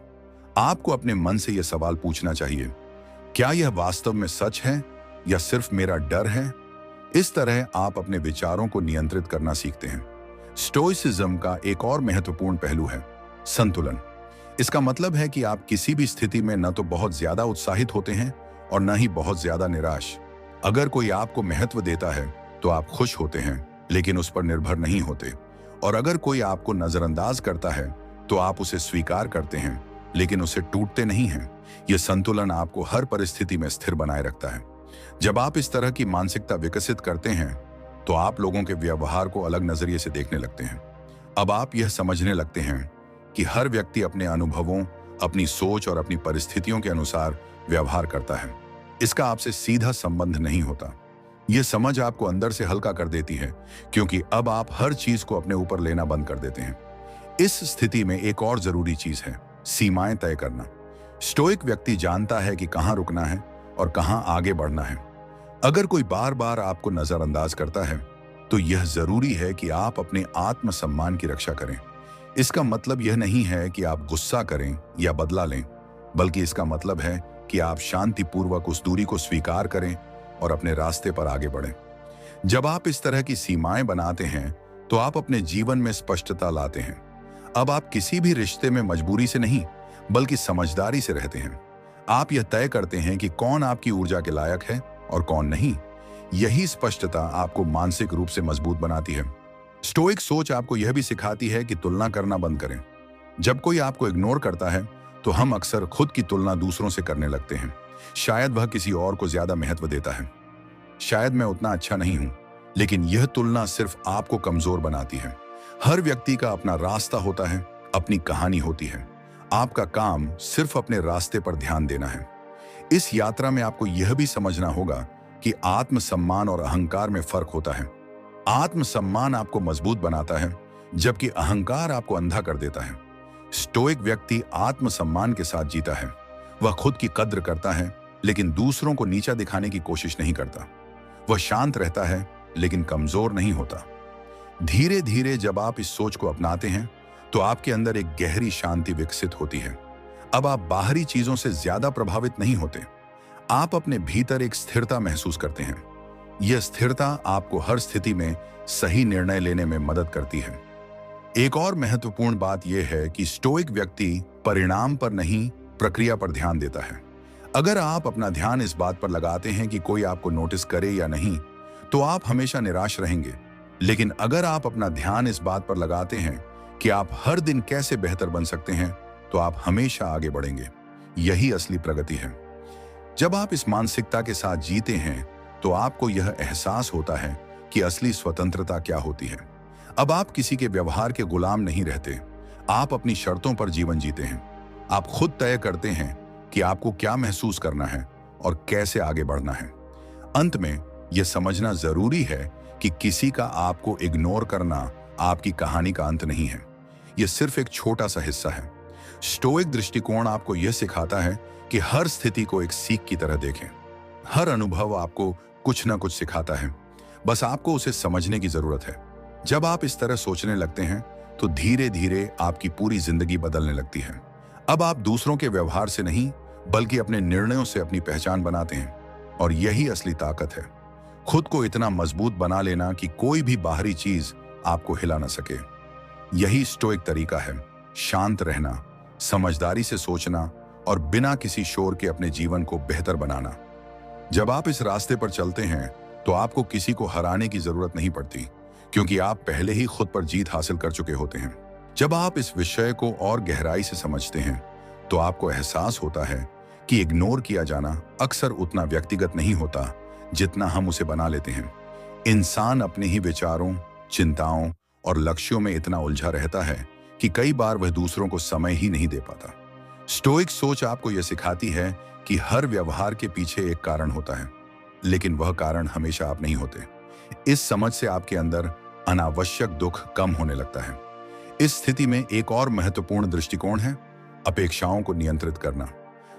Speaker 1: आपको अपने मन से यह सवाल पूछना चाहिए, क्या यह वास्तव में सच है या सिर्फ मेरा डर है? इस तरह आप अपने विचारों को नियंत्रित करना सीखते हैं। स्टोइसिज्म का एक और महत्वपूर्ण पहलू है संतुलन। इसका मतलब है कि आप किसी भी स्थिति में न तो बहुत ज्यादा उत्साहित होते हैं और न ही बहुत ज्यादा निराश। अगर कोई आपको महत्व देता है, तो आप खुश होते हैं, लेकिन उस पर निर्भर नहीं होते। और अगर कोई आपको नजरअंदाज करता है, तो आप उसे स्वीकार करते हैं, लेकिन उसे टूटते नहीं हैं। यह संतुलन आपको हर परिस्थिति में स्थिर बनाए रखता है। जब आप इस तरह की मानसिकता विकसित करते हैं, तो आप लोगों के व्यवहार को अलग नजरिए से देखने लगते हैं। अब आप यह समझने लगते हैं कि हर व्यक्ति अपने अनुभवों, अपनी सोच और अपनी परिस्थितियों के अनुसार व्यवहार करता है। इसका आपसे सीधा संबंध नहीं होता। यह समझ आपको अंदर से हल्का कर देती है, क्योंकि अब आप हर चीज को अपने ऊपर लेना बंद कर देते हैं। इस स्थिति में एक और जरूरी चीज है, सीमाएं तय करना। स्टोइक व्यक्ति जानता है कि कहां रुकना है और कहां आगे बढ़ना है। अगर कोई बार बार आपको नजरअंदाज करता है, तो यह जरूरी है कि आप अपने आत्मसम्मान की रक्षा करें। इसका मतलब यह नहीं है कि आप गुस्सा करें या बदला लें, बल्कि इसका मतलब है कि आप शांतिपूर्वक उस दूरी को स्वीकार करें और अपने रास्ते पर आगे बढ़ें। जब आप इस तरह की सीमाएं बनाते हैं, तो आप अपने जीवन में स्पष्टता लाते हैं। अब आप किसी भी रिश्ते में मजबूरी से नहीं, बल्कि समझदारी से रहते हैं। आप यह तय करते हैं कि कौन आपकी ऊर्जा के लायक है और कौन नहीं। यही स्पष्टता आपको मानसिक रूप से मजबूत बनाती है। स्टोइक सोच आपको यह भी सिखाती है कि तुलना करना बंद करें। जब कोई आपको इग्नोर करता है, तो हम अक्सर खुद की तुलना दूसरों से करने लगते हैं। शायद वह किसी और को ज्यादा महत्व देता है, शायद मैं उतना अच्छा नहीं हूं, लेकिन यह तुलना सिर्फ आपको कमजोर बनाती है। हर व्यक्ति का अपना रास्ता होता है, अपनी कहानी होती है। आपका काम सिर्फ अपने रास्ते पर ध्यान देना है। इस यात्रा में आपको यह भी समझना होगा कि आत्मसम्मान और अहंकार में फर्क होता है। आत्मसम्मान आपको मजबूत बनाता है, जबकि अहंकार आपको अंधा कर देता है। स्टोइक व्यक्ति आत्मसम्मान के साथ जीता है। वह खुद की कद्र करता है, लेकिन दूसरों को नीचा दिखाने की कोशिश नहीं करता। वह शांत रहता है, लेकिन कमजोर नहीं होता। धीरे धीरे जब आप इस सोच को अपनाते हैं, तो आपके अंदर एक गहरी शांति विकसित होती है। अब आप बाहरी चीजों से ज्यादा प्रभावित नहीं होते। आप अपने भीतर एक स्थिरता महसूस करते हैं। यह स्थिरता आपको हर स्थिति में सही निर्णय लेने में मदद करती है। एक और महत्वपूर्ण बात यह है कि स्टोइक व्यक्ति परिणाम पर नहीं, प्रक्रिया पर ध्यान देता है। अगर आप अपना ध्यान इस बात पर लगाते हैं कि कोई आपको नोटिस करे या नहीं, तो आप हमेशा निराश रहेंगे। लेकिन अगर आप अपना ध्यान इस बात पर लगाते हैं कि आप हर दिन कैसे बेहतर बन सकते हैं, तो आप हमेशा आगे बढ़ेंगे। यही असली प्रगति है। जब आप इस मानसिकता के साथ जीते हैं, तो आपको यह एहसास होता है कि असली स्वतंत्रता क्या होती है। अब आप किसी के व्यवहार के गुलाम नहीं रहते। आप अपनी शर्तों पर जीवन जीते हैं। आप खुद तय करते हैं कि आपको क्या महसूस करना है और कैसे आगे बढ़ना है। अंत में यह समझना जरूरी है कि किसी का आपको इग्नोर करना आपकी कहानी का अंत नहीं है। यह सिर्फ एक छोटा सा हिस्सा है। स्टोइक दृष्टिकोण आपको यह सिखाता है कि हर स्थिति को एक सीख की तरह देखें। हर अनुभव आपको कुछ ना कुछ सिखाता है, बस आपको उसे समझने की जरूरत है। जब आप इस तरह सोचने लगते हैं, तो धीरे धीरे आपकी पूरी जिंदगी बदलने लगती है। अब आप दूसरों के व्यवहार से नहीं, बल्कि अपने निर्णयों से अपनी पहचान बनाते हैं। और यही असली ताकत है। खुद को इतना मजबूत बना लेना कि कोई भी बाहरी चीज आपको हिला ना सके। यही स्टोइक तरीका है, शांत रहना, समझदारी से सोचना और बिना किसी शोर के अपने जीवन को बेहतर बनाना। जब आप इस रास्ते पर चलते हैं, तो आपको किसी को हराने की जरूरत नहीं पड़ती, क्योंकि आप पहले ही खुद पर जीत हासिल कर चुके होते हैं। जब आप इस विषय को और गहराई से समझते हैं, तो आपको एहसास होता है कि इग्नोर किया जाना अक्सर उतना व्यक्तिगत नहीं होता जितना हम उसे बना लेते हैं। इंसान अपने ही विचारों, चिंताओं और लक्ष्यों में इतना उलझा रहता है कि कई बार वह दूसरों को समय ही नहीं दे पाता। स्टोइक सोच आपको यह सिखाती है कि हर व्यवहार के पीछे एक कारण होता है, लेकिन वह कारण हमेशा आप नहीं होते। इस समझ से आपके अंदर अनावश्यक दुख कम होने लगता है। इस स्थिति में एक और महत्वपूर्ण दृष्टिकोण है अपेक्षाओं को नियंत्रित करना।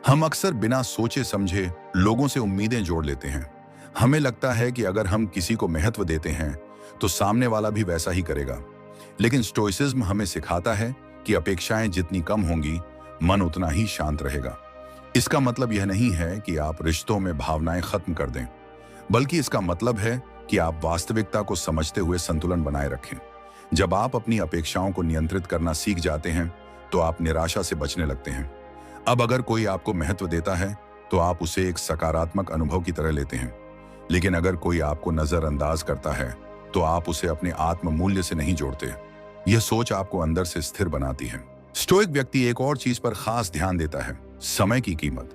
Speaker 1: हम अक्सर बिना सोचे समझे लोगों से उम्मीदें जोड़ लेते हैं। हमें लगता है कि अगर हम किसी को महत्व देते हैं, तो सामने वाला भी वैसा ही करेगा। लेकिन स्टोइसिज्म हमें सिखाता है कि अपेक्षाएं जितनी कम होंगी, मन उतना ही शांत रहेगा। इसका मतलब यह नहीं है कि आप रिश्तों में भावनाएं खत्म कर दें, बल्कि इसका मतलब है कि आप वास्तविकता को समझते हुए संतुलन बनाए रखें। जब आप अपनी अपेक्षाओं को नियंत्रित करना सीख जाते हैं, तो आप निराशा से बचने लगते हैं। अब अगर कोई आपको महत्व देता है, तो आप उसे एक सकारात्मक अनुभव की तरह लेते हैं। लेकिन अगर कोई आपको नजरअंदाज करता है, तो आप उसे अपने आत्म मूल्य से नहीं जोड़ते। यह सोच आपको अंदर से स्थिर बनाती है। स्टोइक व्यक्ति एक और चीज पर खास ध्यान देता है, समय की कीमत।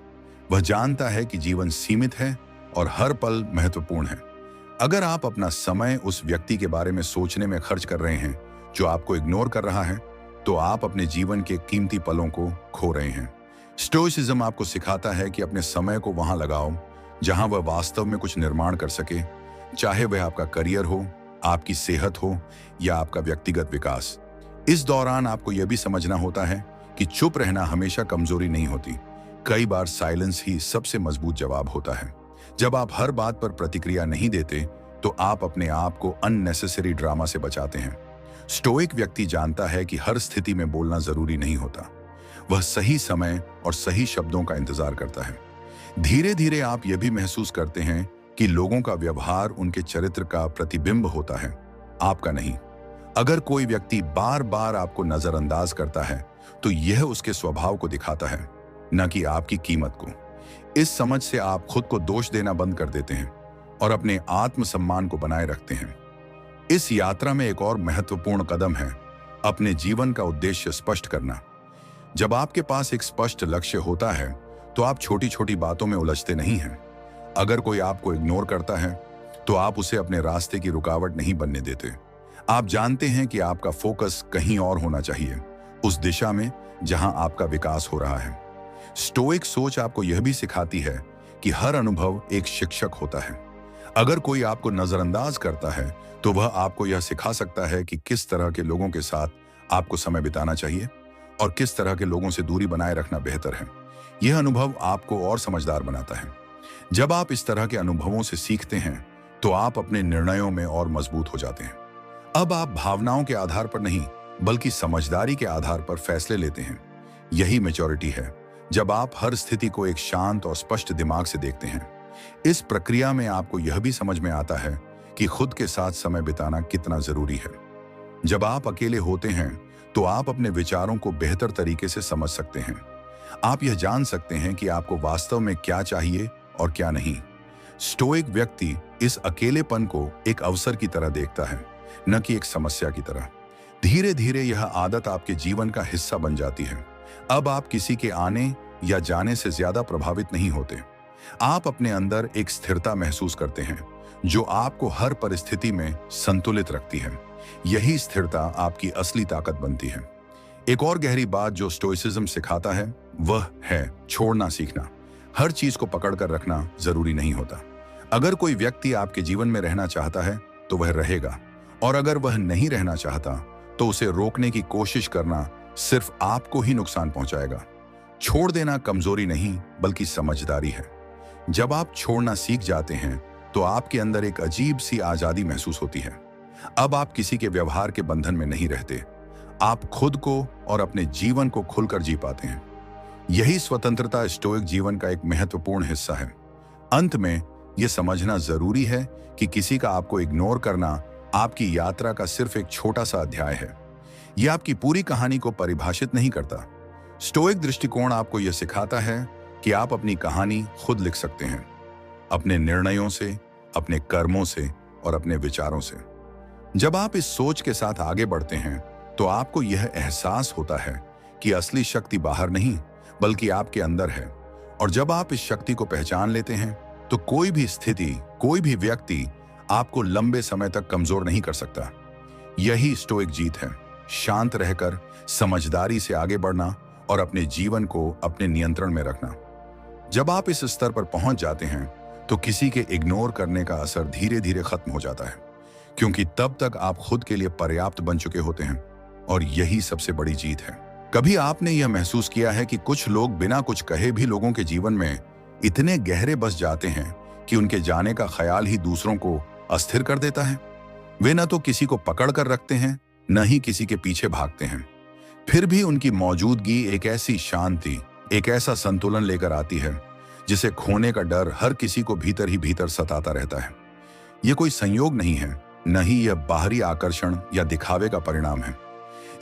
Speaker 1: वह जानता है कि जीवन सीमित है और हर पल महत्वपूर्ण है। अगर आप अपना समय उस व्यक्ति के बारे में सोचने में खर्च कर रहे हैं जो आपको इग्नोर कर रहा है, तो आप अपने जीवन के कीमती पलों को खो रहे हैं। स्टोइसिज्म आपको सिखाता है कि अपने समय को वहां लगाओ जहां वह वास्तव में कुछ निर्माण कर सके, चाहे वह आपका करियर हो, आपकी सेहत हो या आपका व्यक्तिगत विकास। इस दौरान आपको यह भी समझना होता है कि चुप रहना हमेशा कमजोरी नहीं होती। कई बार साइलेंस ही सबसे मजबूत जवाब होता है। जब आप हर बात पर प्रतिक्रिया नहीं देते, तो आप अपने आप को अननेसेसरी ड्रामा से बचाते हैं। स्टोइक व्यक्ति जानता है कि हर स्थिति में बोलना जरूरी नहीं होता। वह सही समय और सही शब्दों का इंतजार करता है। धीरे धीरे आप यह भी महसूस करते हैं कि लोगों का व्यवहार उनके चरित्र का प्रतिबिंब होता है, आपका नहीं। अगर कोई व्यक्ति बार बार आपको नजरअंदाज करता है, तो यह उसके स्वभाव को दिखाता है, न कि आपकी कीमत को। इस समझ से आप खुद को दोष देना बंद कर देते हैं और अपने आत्मसम्मान को बनाए रखते हैं। इस यात्रा में एक और महत्वपूर्ण कदम है अपने जीवन का उद्देश्य स्पष्ट करना। जब आपके पास एक स्पष्ट लक्ष्य होता है, तो आप छोटी छोटी बातों में उलझते नहीं हैं। अगर कोई आपको इग्नोर करता है, तो आप उसे अपने रास्ते की रुकावट नहीं बनने देते। आप जानते हैं कि आपका फोकस कहीं और होना चाहिए, उस दिशा में जहां आपका विकास हो रहा है। स्टोइक सोच आपको यह भी सिखाती है कि हर अनुभव एक शिक्षक होता है। अगर कोई आपको नजरअंदाज करता है तो वह आपको यह सिखा सकता है कि किस तरह के लोगों के साथ आपको समय बिताना चाहिए और किस तरह के लोगों से दूरी बनाए रखना बेहतर है। यह अनुभव आपको और समझदार बनाता है। जब आप इस तरह के अनुभवों से सीखते हैं तो आप अपने निर्णयों में और मजबूत हो जाते हैं। अब आप भावनाओं के आधार पर नहीं बल्कि समझदारी के आधार पर फैसले लेते हैं। यही मैच्योरिटी है, जब आप हर स्थिति को एक शांत और स्पष्ट दिमाग से देखते हैं। इस प्रक्रिया में आपको यह भी समझ में आता है कि खुद के साथ समय बिताना कितना जरूरी है। जब आप अकेले होते हैं तो आप अपने विचारों को बेहतर तरीके से समझ सकते हैं। आप यह जान सकते हैं कि आपको वास्तव में क्या चाहिए और क्या नहीं। स्टोइक व्यक्ति इस अकेलेपन को एक अवसर की तरह देखता है, न कि एक समस्या की तरह। धीरे धीरे यह आदत आपके जीवन का हिस्सा बन जाती है। अब आप किसी के आने या जाने से ज्यादा प्रभावित नहीं होते। आप अपने अंदर एक स्थिरता महसूस करते हैं जो आपको हर परिस्थिति में संतुलित रखती है। यही स्थिरता आपकी असली ताकत बनती है। एक और गहरी बात जो स्टोइसिज्म सिखाता है वह है छोड़ना सीखना। हर चीज को पकड़ कर रखना जरूरी नहीं होता। अगर कोई व्यक्ति आपके जीवन में रहना चाहता है तो वह रहेगा, और अगर वह नहीं रहना चाहता तो उसे रोकने की कोशिश करना सिर्फ आपको ही नुकसान पहुंचाएगा। छोड़ देना कमजोरी नहीं बल्कि समझदारी है। जब आप छोड़ना सीख जाते हैं तो आपके अंदर एक अजीब सी आजादी महसूस होती है। अब आप किसी के व्यवहार के बंधन में नहीं रहते। आप खुद को और अपने जीवन को खुलकर जी पाते हैं। यही स्वतंत्रता स्टोइक जीवन का एक महत्वपूर्ण हिस्सा है। अंत में यह समझना जरूरी है कि किसी का आपको इग्नोर करना आपकी यात्रा का सिर्फ एक छोटा सा अध्याय है। यह आपकी पूरी कहानी को परिभाषित नहीं करता। स्टोइक दृष्टिकोण आपको यह सिखाता है कि आप अपनी कहानी खुद लिख सकते हैं, अपने निर्णयों से, अपने कर्मों से और अपने विचारों से। जब आप इस सोच के साथ आगे बढ़ते हैं तो आपको यह एहसास होता है कि असली शक्ति बाहर नहीं बल्कि आपके अंदर है। और जब आप इस शक्ति को पहचान लेते हैं तो कोई भी स्थिति, कोई भी व्यक्ति आपको लंबे समय तक कमजोर नहीं कर सकता। यही स्टोइक जीत है, शांत रहकर समझदारी से आगे बढ़ना और अपने जीवन को अपने नियंत्रण में रखना। जब आप इस स्तर पर पहुंच जाते हैं तो किसी के इग्नोर करने का असर धीरे धीरे खत्म हो जाता है, क्योंकि तब तक आप खुद के लिए पर्याप्त बन चुके होते हैं। और यही सबसे बड़ी जीत है। कभी आपने यह महसूस किया है कि कुछ लोग बिना कुछ कहे भी लोगों के जीवन में इतने गहरे बस जाते हैं कि उनके जाने का ख्याल ही दूसरों को अस्थिर कर देता है। वे न तो किसी को पकड़ कर रखते हैं, न ही किसी के पीछे भागते हैं। फिर भी उनकी मौजूदगी एक ऐसी शांति, एक ऐसा संतुलन लेकर आती है जिसे खोने का डर हर किसी को भीतर ही भीतर सताता रहता है। यह कोई संयोग नहीं है, न ही यह बाहरी आकर्षण या दिखावे का परिणाम है।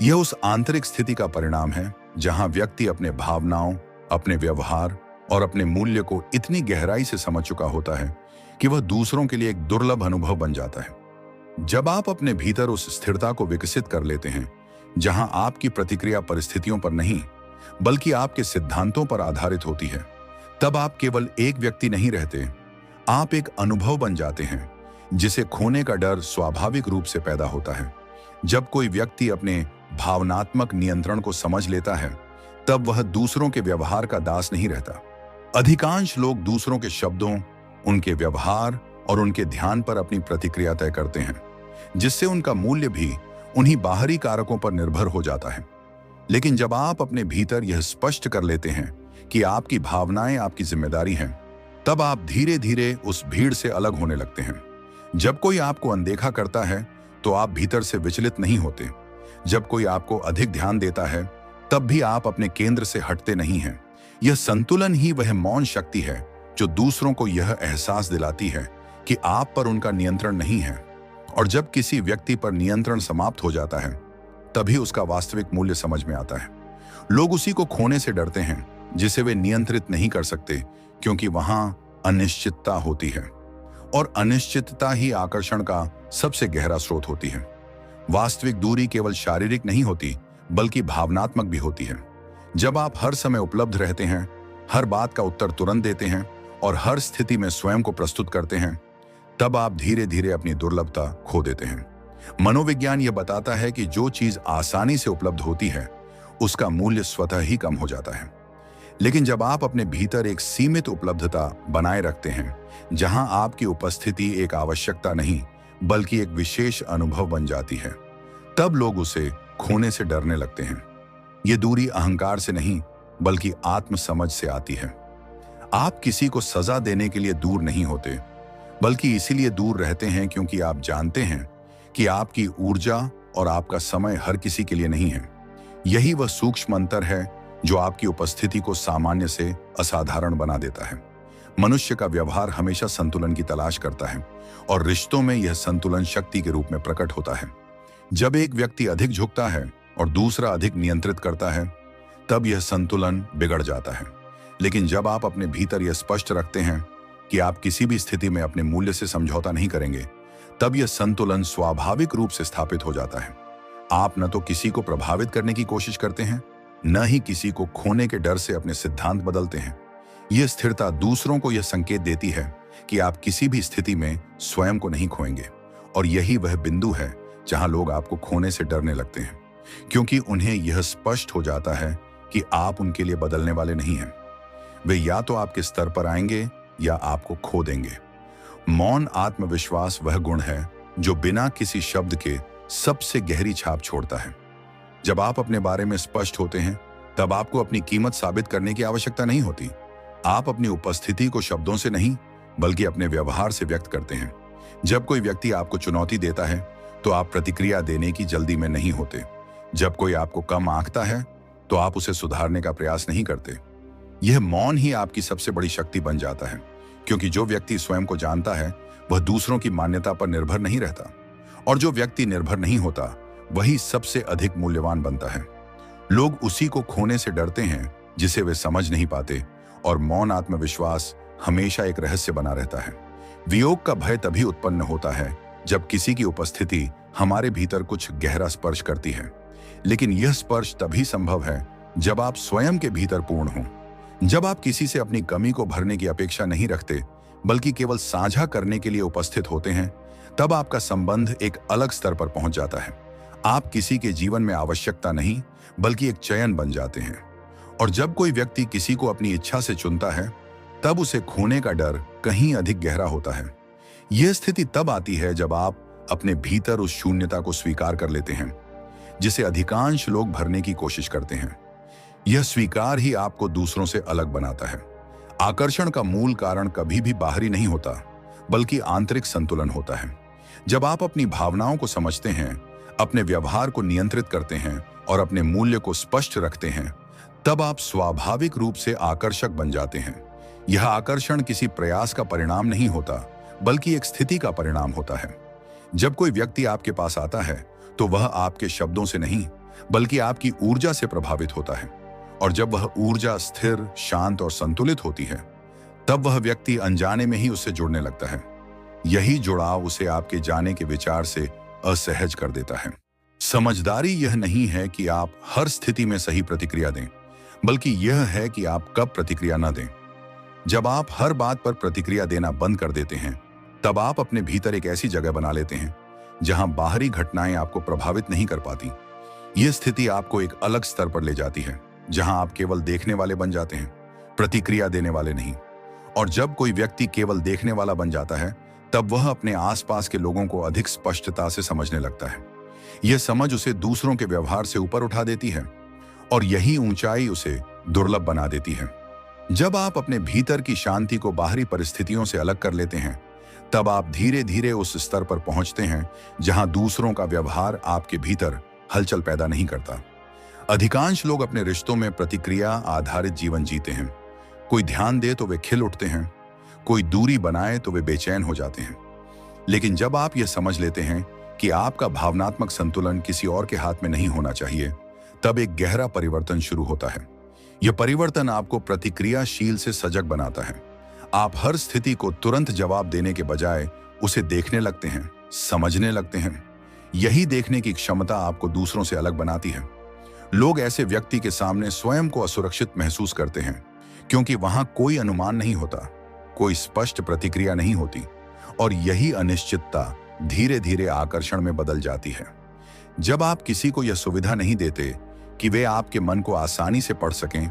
Speaker 1: यह उस आंतरिक स्थिति का परिणाम है जहां व्यक्ति अपने भावनाओं, अपने व्यवहार और अपने मूल्य को इतनी गहराई से समझ चुका होता है कि वह दूसरों के लिए एक दुर्लभ अनुभव बन जाता है। जब आप अपने भीतर उस स्थिरता को विकसित कर लेते हैं जहां आपकी प्रतिक्रिया परिस्थितियों पर नहीं बल्कि आपके सिद्धांतों पर आधारित होती है, तब आप केवल एक व्यक्ति नहीं रहते, आप एक अनुभव बन जाते हैं जिसे खोने का डर स्वाभाविक रूप से पैदा होता है। जब कोई व्यक्ति अपने भावनात्मक नियंत्रण को समझ लेता है तब वह दूसरों के व्यवहार का दास नहीं रहता। अधिकांश लोग दूसरों के शब्दों, उनके व्यवहार और उनके ध्यान पर अपनी प्रतिक्रिया तय करते हैं, जिससे उनका मूल्य भी उन्हीं बाहरी कारकों पर निर्भर हो जाता है। लेकिन जब आप अपने भीतर यह स्पष्ट कर लेते हैं कि आपकी भावनाएं आपकी जिम्मेदारी हैं, तब आप धीरे धीरे उस भीड़ से अलग होने लगते हैं। जब कोई आपको अनदेखा करता है तो आप भीतर से विचलित नहीं होते। जब कोई आपको अधिक ध्यान देता है तब भी आप अपने केंद्र से हटते नहीं हैं। यह संतुलन ही वह मौन शक्ति है जो दूसरों को यह एहसास दिलाती है कि आप पर उनका नियंत्रण नहीं है। और जब किसी व्यक्ति पर नियंत्रण समाप्त हो जाता है तभी उसका वास्तविक मूल्य समझ में आता है। लोग उसी को खोने से डरते हैं जिसे वे नियंत्रित नहीं कर सकते, क्योंकि वहां अनिश्चितता होती है और अनिश्चितता ही आकर्षण का सबसे गहरा स्रोत होती है। वास्तविक दूरी केवल शारीरिक नहीं होती बल्कि भावनात्मक भी होती है। जब आप हर समय उपलब्ध रहते हैं, हर बात का उत्तर तुरंत देते हैं और हर स्थिति में स्वयं को प्रस्तुत करते हैं, तब आप धीरे धीरे अपनी दुर्लभता खो देते हैं। मनोविज्ञान यह बताता है कि जो चीज आसानी से उपलब्ध होती है उसका मूल्य स्वतः ही कम हो जाता है। लेकिन जब आप अपने भीतर एक सीमित उपलब्धता बनाए रखते हैं, जहां आपकी उपस्थिति एक आवश्यकता नहीं बल्कि एक विशेष अनुभव बन जाती है, तब लोग उसे खोने से डरने लगते हैं। ये दूरी अहंकार से नहीं बल्कि आत्मसमझ से आती है। आप किसी को सजा देने के लिए दूर नहीं होते, बल्कि इसीलिए दूर रहते हैं क्योंकि आप जानते हैं कि आपकी ऊर्जा और आपका समय हर किसी के लिए नहीं है। यही वह सूक्ष्म अंतर है जो आपकी उपस्थिति को सामान्य से असाधारण बना देता है। मनुष्य का व्यवहार हमेशा संतुलन की तलाश करता है और रिश्तों में यह संतुलन शक्ति के रूप में प्रकट होता है। जब एक व्यक्ति अधिक झुकता है और दूसरा अधिक नियंत्रित करता है, तब यह संतुलन बिगड़ जाता है। लेकिन जब आप अपने भीतर यह स्पष्ट रखते हैं कि आप किसी भी स्थिति में अपने मूल्य से समझौता नहीं करेंगे, तब यह संतुलन स्वाभाविक रूप से स्थापित हो जाता है। आप न तो किसी को प्रभावित करने की कोशिश करते हैं, न ही किसी को खोने के डर से अपने सिद्धांत बदलते हैं। यह स्थिरता दूसरों को यह संकेत देती है कि आप किसी भी स्थिति में स्वयं को नहीं खोएंगे, और यही वह बिंदु है जहां लोग आपको खोने से डरने लगते हैं, क्योंकि उन्हें यह स्पष्ट हो जाता है कि आप उनके लिए बदलने वाले नहीं हैं। वे या तो आपके स्तर पर आएंगे या आपको खो देंगे। मौन आत्मविश्वास वह गुण है जो बिना किसी शब्द के सबसे गहरी छाप छोड़ता है। जब आप अपने बारे में स्पष्ट होते हैं, तब आपको अपनी कीमत साबित करने की आवश्यकता नहीं होती। आप अपनी उपस्थिति को शब्दों से नहीं बल्कि अपने व्यवहार से व्यक्त करते हैं। जब कोई व्यक्ति आपको चुनौती देता है तो आप प्रतिक्रिया देने की जल्दी में नहीं होते। जब कोई आपको कम आंकता है तो आप उसे सुधारने का प्रयास नहीं करते। यह मौन ही आपकी सबसे बड़ी शक्ति बन जाता है, क्योंकि जो व्यक्ति स्वयं को जानता है वह दूसरों की मान्यता पर निर्भर नहीं रहता, और जो व्यक्ति निर्भर नहीं होता वही सबसे अधिक मूल्यवान बनता है। लोग उसी को खोने से डरते हैं जिसे वे समझ नहीं पाते, और मौन आत्मविश्वास हमेशा एक रहस्य बना रहता है। वियोग का भय तभी उत्पन्न होता है जब किसी की उपस्थिति हमारे भीतर कुछ गहरा स्पर्श करती है, लेकिन यह स्पर्श तभी संभव है जब आप स्वयं के भीतर पूर्ण हों। जब आप किसी से अपनी कमी को भरने की अपेक्षा नहीं रखते बल्कि केवल साझा करने के लिए उपस्थित होते हैं, तब आपका संबंध एक अलग स्तर पर पहुंच जाता है। आप किसी के जीवन में आवश्यकता नहीं बल्कि एक चयन बन जाते हैं। और जब कोई व्यक्ति किसी को अपनी इच्छा से चुनता है, तब उसे खोने का डर कहीं अधिक गहरा होता है। यह स्थिति तब आती है जब आप अपने भीतर उस शून्यता को स्वीकार कर लेते हैं जिसे अधिकांश लोग भरने की कोशिश करते हैं। यह स्वीकार ही आपको दूसरों से अलग बनाता है। आकर्षण का मूल कारण कभी भी बाहरी नहीं होता बल्कि आंतरिक संतुलन होता है। जब आप अपनी भावनाओं को समझते हैं, अपने व्यवहार को नियंत्रित करते हैं और अपने मूल्य को स्पष्ट रखते हैं, तब आप स्वाभाविक रूप से आकर्षक बन जाते हैं। यह आकर्षण किसी प्रयास का परिणाम नहीं होता बल्कि एक स्थिति का परिणाम होता है। जब कोई व्यक्ति आपके पास आता है तो वह आपके शब्दों से नहीं बल्कि आपकी ऊर्जा से प्रभावित होता है, और जब वह ऊर्जा स्थिर, शांत और संतुलित होती है, तब वह व्यक्ति अनजाने में ही उससे जुड़ने लगता है। यही जुड़ाव उसे आपके जाने के विचार से असहज कर देता है। समझदारी यह नहीं है कि आप हर स्थिति में सही प्रतिक्रिया दें, बल्कि यह है कि आप कब प्रतिक्रिया न दें। जब आप हर बात पर प्रतिक्रिया देना बंद कर देते हैं, तब आप अपने भीतर एक ऐसी जगह बना लेते हैं जहां बाहरी घटनाएं आपको प्रभावित नहीं कर पाती। यह स्थिति आपको एक अलग स्तर पर ले जाती है जहां आप केवल देखने वाले बन जाते हैं, प्रतिक्रिया देने वाले नहीं। और जब कोई व्यक्ति केवल देखने वाला बन जाता है, तब वह अपने आसपास के लोगों को अधिक स्पष्टता से समझने लगता है। यह समझ उसे दूसरों के व्यवहार से ऊपर उठा देती है, और यही ऊंचाई उसे दुर्लभ बना देती है। जब आप अपने भीतर की शांति को बाहरी परिस्थितियों से अलग कर लेते हैं, तब आप धीरे धीरे उस स्तर पर पहुंचते हैं जहां दूसरों का व्यवहार आपके भीतर हलचल पैदा नहीं करता। अधिकांश लोग अपने रिश्तों में प्रतिक्रिया आधारित जीवन जीते हैं। कोई ध्यान दे तो वे खिल उठते हैं, कोई दूरी बनाए तो वे बेचैन हो जाते हैं। लेकिन जब आप यह समझ लेते हैं कि आपका भावनात्मक संतुलन किसी और के हाथ में नहीं होना चाहिए, तब एक गहरा परिवर्तन शुरू होता है। यह परिवर्तन आपको प्रतिक्रियाशील से सजग बनाता है। आप हर स्थिति को तुरंत जवाब देने के बजाय उसे देखने लगते हैं, समझने लगते हैं। यही देखने की क्षमता आपको दूसरों से अलग बनाती है। लोग ऐसे व्यक्ति के सामने स्वयं को असुरक्षित महसूस करते हैं क्योंकि वहां कोई अनुमान नहीं होता, कोई स्पष्ट प्रतिक्रिया नहीं होती, और यही अनिश्चितता धीरे धीरे आकर्षण में बदल जाती है। जब आप किसी को यह सुविधा नहीं देते कि वे आपके मन को आसानी से पढ़ सकें,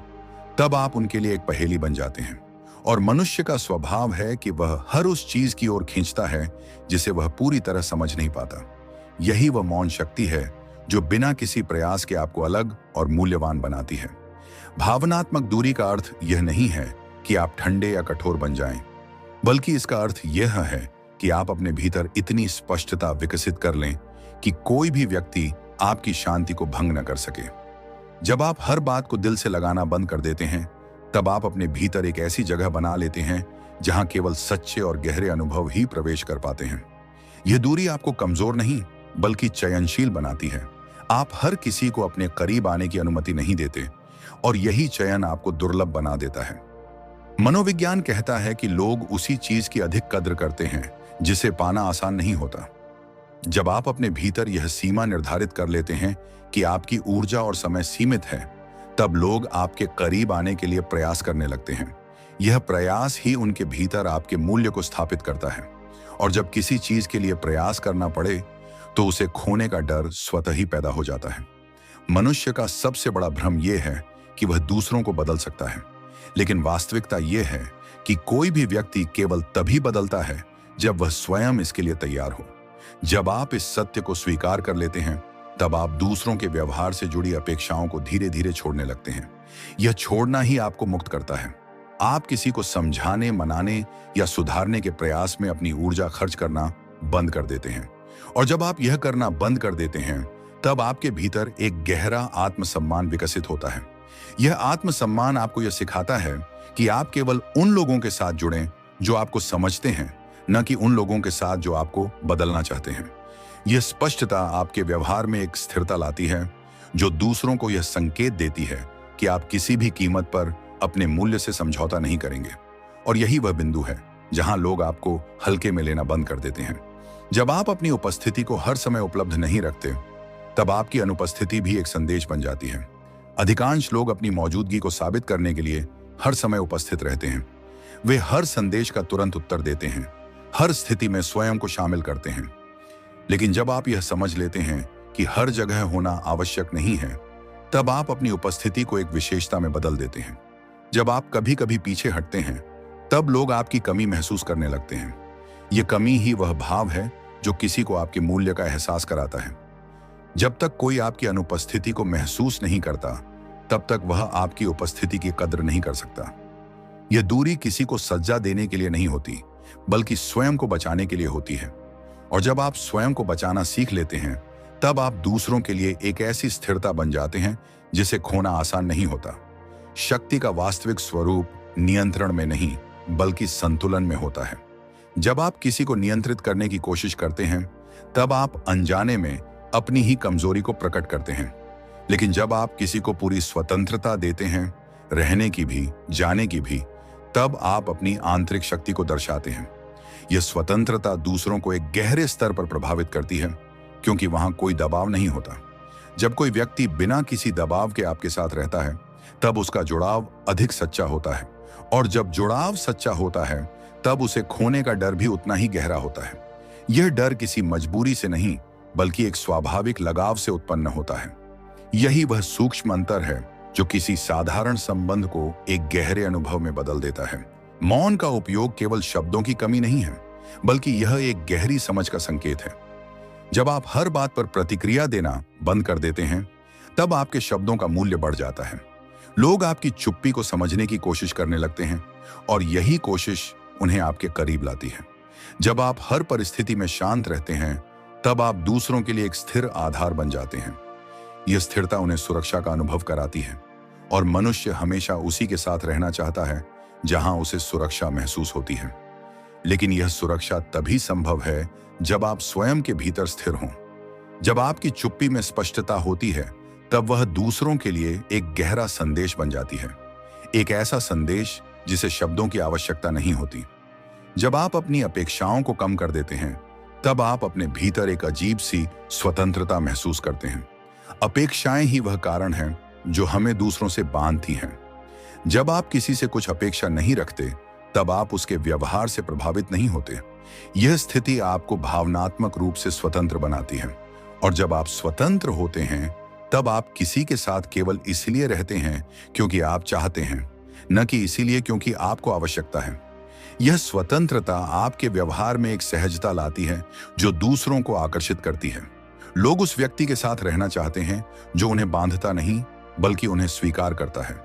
Speaker 1: तब आप उनके लिए एक पहेली बन जाते हैं। और मनुष्य का स्वभाव है कि वह हर उस चीज की ओर खींचता है जिसे वह पूरी तरह समझ नहीं पाता। यही वह मौन शक्ति है जो बिना किसी प्रयास के आपको अलग और मूल्यवान बनाती है। भावनात्मक दूरी का अर्थ यह नहीं है कि आप ठंडे या कठोर बन जाएं, बल्कि इसका अर्थ यह है कि आप अपने भीतर इतनी स्पष्टता विकसित कर लें कि कोई भी व्यक्ति आपकी शांति को भंग न कर सके। जब आप हर बात को दिल से लगाना बंद कर देते हैं, तब आप अपने भीतर एक ऐसी जगह बना लेते हैं जहां केवल सच्चे और गहरे अनुभव ही प्रवेश कर पाते हैं। यह दूरी आपको कमजोर नहीं बल्कि चयनशील बनाती है। आप हर किसी को अपने करीब आने की अनुमति नहीं देते और यही चयन आपको दुर्लभ बना देता है। मनोविज्ञान कहता है कि लोग उसी चीज की अधिक कद्र करते हैं जिसे पाना आसान नहीं होता। जब आप अपने भीतर यह सीमा निर्धारित कर लेते हैं कि आपकी ऊर्जा और समय सीमित है, तब लोग आपके करीब आने के लिए प्रयास करने लगते हैं। यह प्रयास ही उनके भीतर आपके मूल्य को स्थापित करता है। और जब किसी चीज के लिए प्रयास करना पड़े तो उसे खोने का डर स्वतः ही पैदा हो जाता है। मनुष्य का सबसे बड़ा भ्रम यह है कि वह दूसरों को बदल सकता है, लेकिन वास्तविकता यह है कि कोई भी व्यक्ति केवल तभी बदलता है जब वह स्वयं इसके लिए तैयार हो। जब आप इस सत्य को स्वीकार कर लेते हैं, तब आप दूसरों के व्यवहार से जुड़ी अपेक्षाओं को धीरे धीरे छोड़ने लगते हैं। यह छोड़ना ही आपको मुक्त करता है। आप किसी को समझाने, मनाने या सुधारने के प्रयास में अपनी ऊर्जा खर्च करना बंद कर देते हैं। और जब आप यह करना बंद कर देते हैं, तब आपके भीतर एक गहरा आत्मसम्मान विकसित होता है। यह आत्मसम्मान आपको यह सिखाता है कि आप केवल उन लोगों के साथ जुड़ें जो आपको समझते हैं, न कि उन लोगों के साथ जो आपको बदलना चाहते हैं। यह स्पष्टता आपके व्यवहार में एक स्थिरता लाती है जो दूसरों को यह संकेत देती है कि आप किसी भी कीमत पर अपने मूल्य से समझौता नहीं करेंगे। और यही वह बिंदु है जहां लोग आपको हल्के में लेना बंद कर देते हैं। जब आप अपनी उपस्थिति को हर समय उपलब्ध नहीं रखते, तब आपकी अनुपस्थिति भी एक संदेश बन जाती है। अधिकांश लोग अपनी मौजूदगी को साबित करने के लिए हर समय उपस्थित रहते हैं। वे हर संदेश का तुरंत उत्तर देते हैं, हर स्थिति में स्वयं को शामिल करते हैं। लेकिन जब आप यह समझ लेते हैं कि हर जगह होना आवश्यक नहीं है, तब आप अपनी उपस्थिति को एक विशेषता में बदल देते हैं। जब आप कभी कभी पीछे हटते हैं, तब लोग आपकी कमी महसूस करने लगते हैं। यह कमी ही वह भाव है जो किसी को आपके मूल्य का एहसास कराता है। जब तक कोई आपकी अनुपस्थिति को महसूस नहीं करता, तब तक वह आपकी उपस्थिति की कद्र नहीं कर सकता। यह दूरी किसी को सज्जा देने के लिए नहीं होती, बल्कि स्वयं को बचाने के लिए होती है। और जब आप स्वयं को बचाना सीख लेते हैं, तब आप दूसरों के लिए एक ऐसी स्थिरता बन जाते हैं जिसे खोना आसान नहीं होता। शक्ति का वास्तविक स्वरूप नियंत्रण में नहीं, बल्कि संतुलन में होता है। जब आप किसी को नियंत्रित करने की कोशिश करते हैं, तब आप अनजाने में अपनी ही कमजोरी को प्रकट करते हैं। लेकिन जब आप किसी को पूरी स्वतंत्रता देते हैं, रहने की भी, जाने की भी, तब आप अपनी आंतरिक शक्ति को दर्शाते हैं। यह स्वतंत्रता दूसरों को एक गहरे स्तर पर प्रभावित करती है, क्योंकि वहां कोई दबाव नहीं होता। जब कोई व्यक्ति बिना किसी दबाव के आपके साथ रहता है, तब उसका जुड़ाव अधिक सच्चा होता है। और जब जुड़ाव सच्चा होता है, तब उसे खोने का डर भी उतना ही गहरा होता है। यह डर किसी मजबूरी से नहीं, बल्कि एक स्वाभाविक लगाव से उत्पन्न होता है। यही वह सूक्ष्म अंतर है जो किसी साधारण संबंध को एक गहरे अनुभव में बदल देता है। मौन का उपयोग केवल शब्दों की कमी नहीं है, बल्कि यह एक गहरी समझ का संकेत है। जब आप हर बात पर प्रतिक्रिया देना बंद कर देते हैं, तब आपके शब्दों का मूल्य बढ़ जाता है। लोग आपकी चुप्पी को समझने की कोशिश करने लगते हैं, और यही कोशिश उन्हें आपके करीब लाती है। जब आप हर परिस्थिति में शांत रहते हैं, तब आप दूसरों के लिए एक स्थिर आधार बन जाते हैं। यह स्थिरता उन्हें सुरक्षा का अनुभव कराती है, और मनुष्य हमेशा उसी के साथ रहना चाहता है जहां उसे सुरक्षा महसूस होती है। लेकिन यह सुरक्षा तभी संभव है जब आप स्वयं के भीतर स्थिर हों। जब आपकी चुप्पी में स्पष्टता होती है, तब वह दूसरों के लिए एक गहरा संदेश बन जाती है, एक ऐसा संदेश जिसे शब्दों की आवश्यकता नहीं होती। जब आप अपनी अपेक्षाओं को कम कर देते हैं, तब आप अपने भीतर एक अजीब सी स्वतंत्रता महसूस करते हैं। अपेक्षाएं ही वह कारण है जो हमें दूसरों से बांधती हैं। जब आप किसी से कुछ अपेक्षा नहीं रखते, तब आप उसके व्यवहार से प्रभावित नहीं होते, यह स्थिति आपको भावनात्मक रूप से स्वतंत्र बनाती है। और जब आप स्वतंत्र होते हैं, तब आप किसी के साथ केवल इसलिए रहते हैं क्योंकि आप चाहते हैं, न कि इसीलिए क्योंकि आपको आवश्यकता है। यह स्वतंत्रता आपके व्यवहार में एक सहजता लाती है जो दूसरों को आकर्षित करती है। लोग उस व्यक्ति के साथ रहना चाहते हैं जो उन्हें बांधता नहीं, बल्कि उन्हें स्वीकार करता है।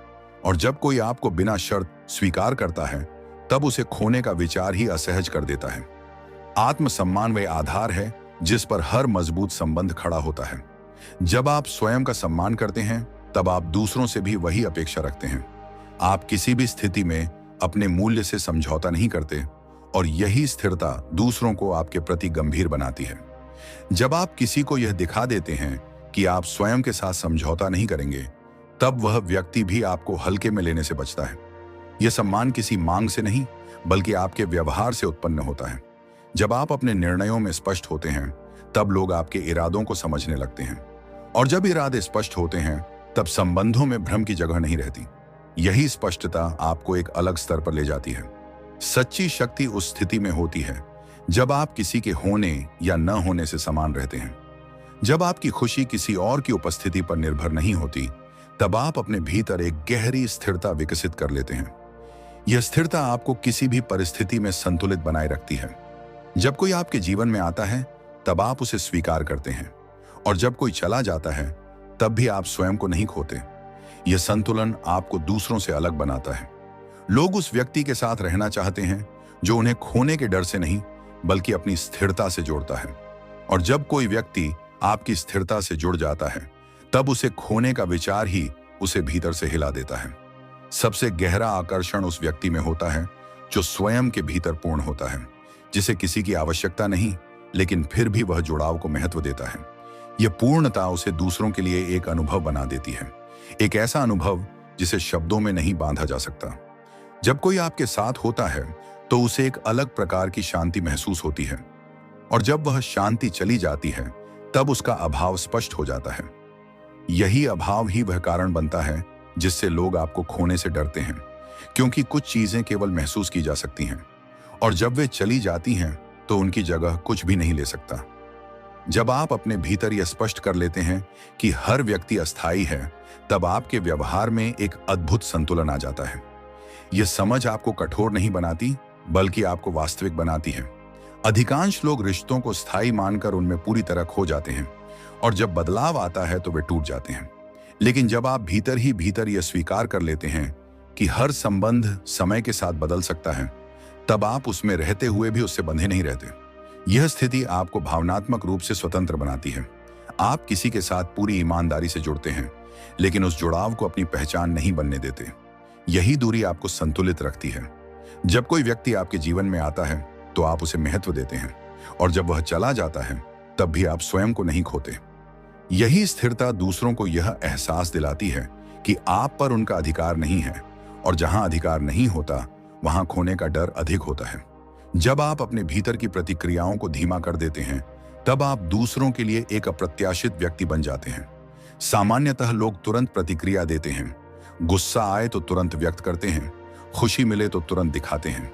Speaker 1: और जब कोई आपको बिना शर्त स्वीकार करता है, तब उसे खोने का विचार ही असहज कर देता है। आत्मसम्मान वह आधार है जिस पर हर मजबूत संबंध खड़ा होता है। जब आप स्वयं का सम्मान करते हैं, तब आप दूसरों से भी वही अपेक्षा रखते हैं। आप किसी भी स्थिति में अपने मूल्य से समझौता नहीं करते, और यही स्थिरता दूसरों को आपके प्रति गंभीर बनाती है। जब आप किसी को यह दिखा देते हैं कि आप स्वयं के साथ समझौता नहीं करेंगे, तब वह व्यक्ति भी आपको हल्के में लेने से बचता है। यह सम्मान किसी मांग से नहीं, बल्कि आपके व्यवहार से उत्पन्न होता है। जब आप अपने निर्णयों में स्पष्ट होते हैं, तब लोग आपके इरादों को समझने लगते हैं। और जब इरादे स्पष्ट होते हैं, तब संबंधों में भ्रम की जगह नहीं रहती। यही स्पष्टता आपको एक अलग स्तर पर ले जाती है। सच्ची शक्ति उस स्थिति में होती है जब आप किसी के होने या न होने से समान रहते हैं। जब आपकी खुशी किसी और की उपस्थिति पर निर्भर नहीं होती, तब आप अपने भीतर एक गहरी स्थिरता विकसित कर लेते हैं। यह स्थिरता आपको किसी भी परिस्थिति में संतुलित बनाए रखती है। जब कोई आपके जीवन में आता है, तब आप उसे स्वीकार करते हैं, और जब कोई चला जाता है, तब भी आप स्वयं को नहीं खोते। यह संतुलन आपको दूसरों से अलग बनाता है। लोग उस व्यक्ति के साथ रहना चाहते हैं जो उन्हें खोने के डर से नहीं, बल्कि अपनी स्थिरता से जोड़ता है। और जब कोई व्यक्ति आपकी स्थिरता से जुड़ जाता है, तब उसे खोने का विचार ही उसे भीतर से हिला देता है। सबसे गहरा आकर्षण उस व्यक्ति में होता है जो स्वयं के भीतर पूर्ण होता है, जिसे किसी की आवश्यकता नहीं, लेकिन फिर भी वह जुड़ाव को महत्व देता है। यह पूर्णता उसे दूसरों के लिए एक अनुभव बना देती है, एक ऐसा अनुभव जिसे शब्दों में नहीं बांधा जा सकता। जब कोई आपके साथ होता है, तो उसे एक अलग प्रकार की शांति महसूस होती है, और जब वह शांति चली जाती है, तब उसका अभाव स्पष्ट हो जाता है। यही अभाव ही वह कारण बनता है जिससे लोग आपको खोने से डरते हैं, क्योंकि कुछ चीजें केवल महसूस की जा सकती हैं, और जब वे चली जाती हैं, तो उनकी जगह कुछ भी नहीं ले सकता। जब आप अपने भीतर यह स्पष्ट कर लेते हैं कि हर व्यक्ति अस्थायी है, तब आपके व्यवहार में एक अद्भुत संतुलन आ जाता है। यह समझ आपको कठोर नहीं बनाती, बल्कि आपको वास्तविक बनाती है। अधिकांश लोग रिश्तों को स्थायी मानकर उनमें पूरी तरह खो जाते हैं, और जब बदलाव आता है तो वे टूट जाते हैं। लेकिन जब आप भीतर ही भीतर यह स्वीकार कर लेते हैं कि हर संबंध समय के साथ बदल सकता है, तब आप उसमें रहते हुए भी उससे बंधे नहीं रहते। यह स्थिति आपको भावनात्मक रूप से स्वतंत्र बनाती है। आप किसी के साथ पूरी ईमानदारी से जुड़ते हैं, लेकिन उस जुड़ाव को अपनी पहचान नहीं बनने देते। यही दूरी आपको संतुलित रखती है। जब कोई व्यक्ति आपके जीवन में आता है, तो आप उसे महत्व देते हैं, और जब वह चला जाता है, तब भी आप स्वयं को नहीं खोते। यही स्थिरता दूसरों को यह एहसास दिलाती है कि आप पर उनका अधिकार नहीं है, और जहां अधिकार नहीं होता, वहां खोने का डर अधिक होता है। जब आप अपने भीतर की प्रतिक्रियाओं को धीमा कर देते हैं, तब आप दूसरों के लिए एक अप्रत्याशित व्यक्ति बन जाते हैं। सामान्यतः लोग तुरंत प्रतिक्रिया देते हैं। गुस्सा आए तो तुरंत व्यक्त करते हैं, खुशी मिले तो तुरंत दिखाते हैं।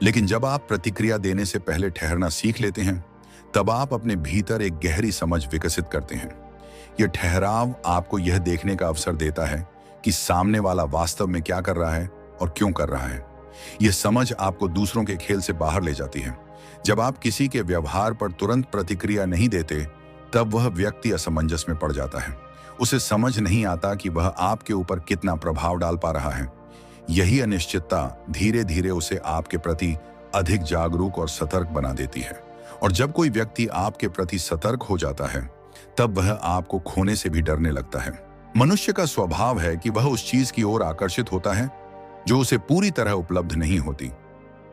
Speaker 1: लेकिन जब आप प्रतिक्रिया देने से पहले ठहरना सीख लेते हैं, तब आप अपने भीतर एक गहरी समझ विकसित करते हैं। यह ठहराव आपको यह देखने का अवसर देता है कि सामने वाला वास्तव में क्या कर रहा है और क्यों कर रहा है। यह समझ आपको दूसरों के खेल से बाहर ले जाती है। जब आप किसी के व्यवहार पर तुरंत प्रतिक्रिया नहीं देते, तब वह व्यक्ति असमंजस में पड़ जाता है। उसे समझ नहीं आता कि वह आपके ऊपर कितना प्रभाव डाल पा रहा है। यही अनिश्चितता धीरे धीरे उसे आपके प्रति अधिक जागरूक और सतर्क बना देती है। और जब कोई व्यक्ति आपके प्रति सतर्क हो जाता है, तब वह आपको खोने से भी डरने लगता है। मनुष्य का स्वभाव है कि वह उस चीज की ओर आकर्षित होता है जो उसे पूरी तरह उपलब्ध नहीं होती।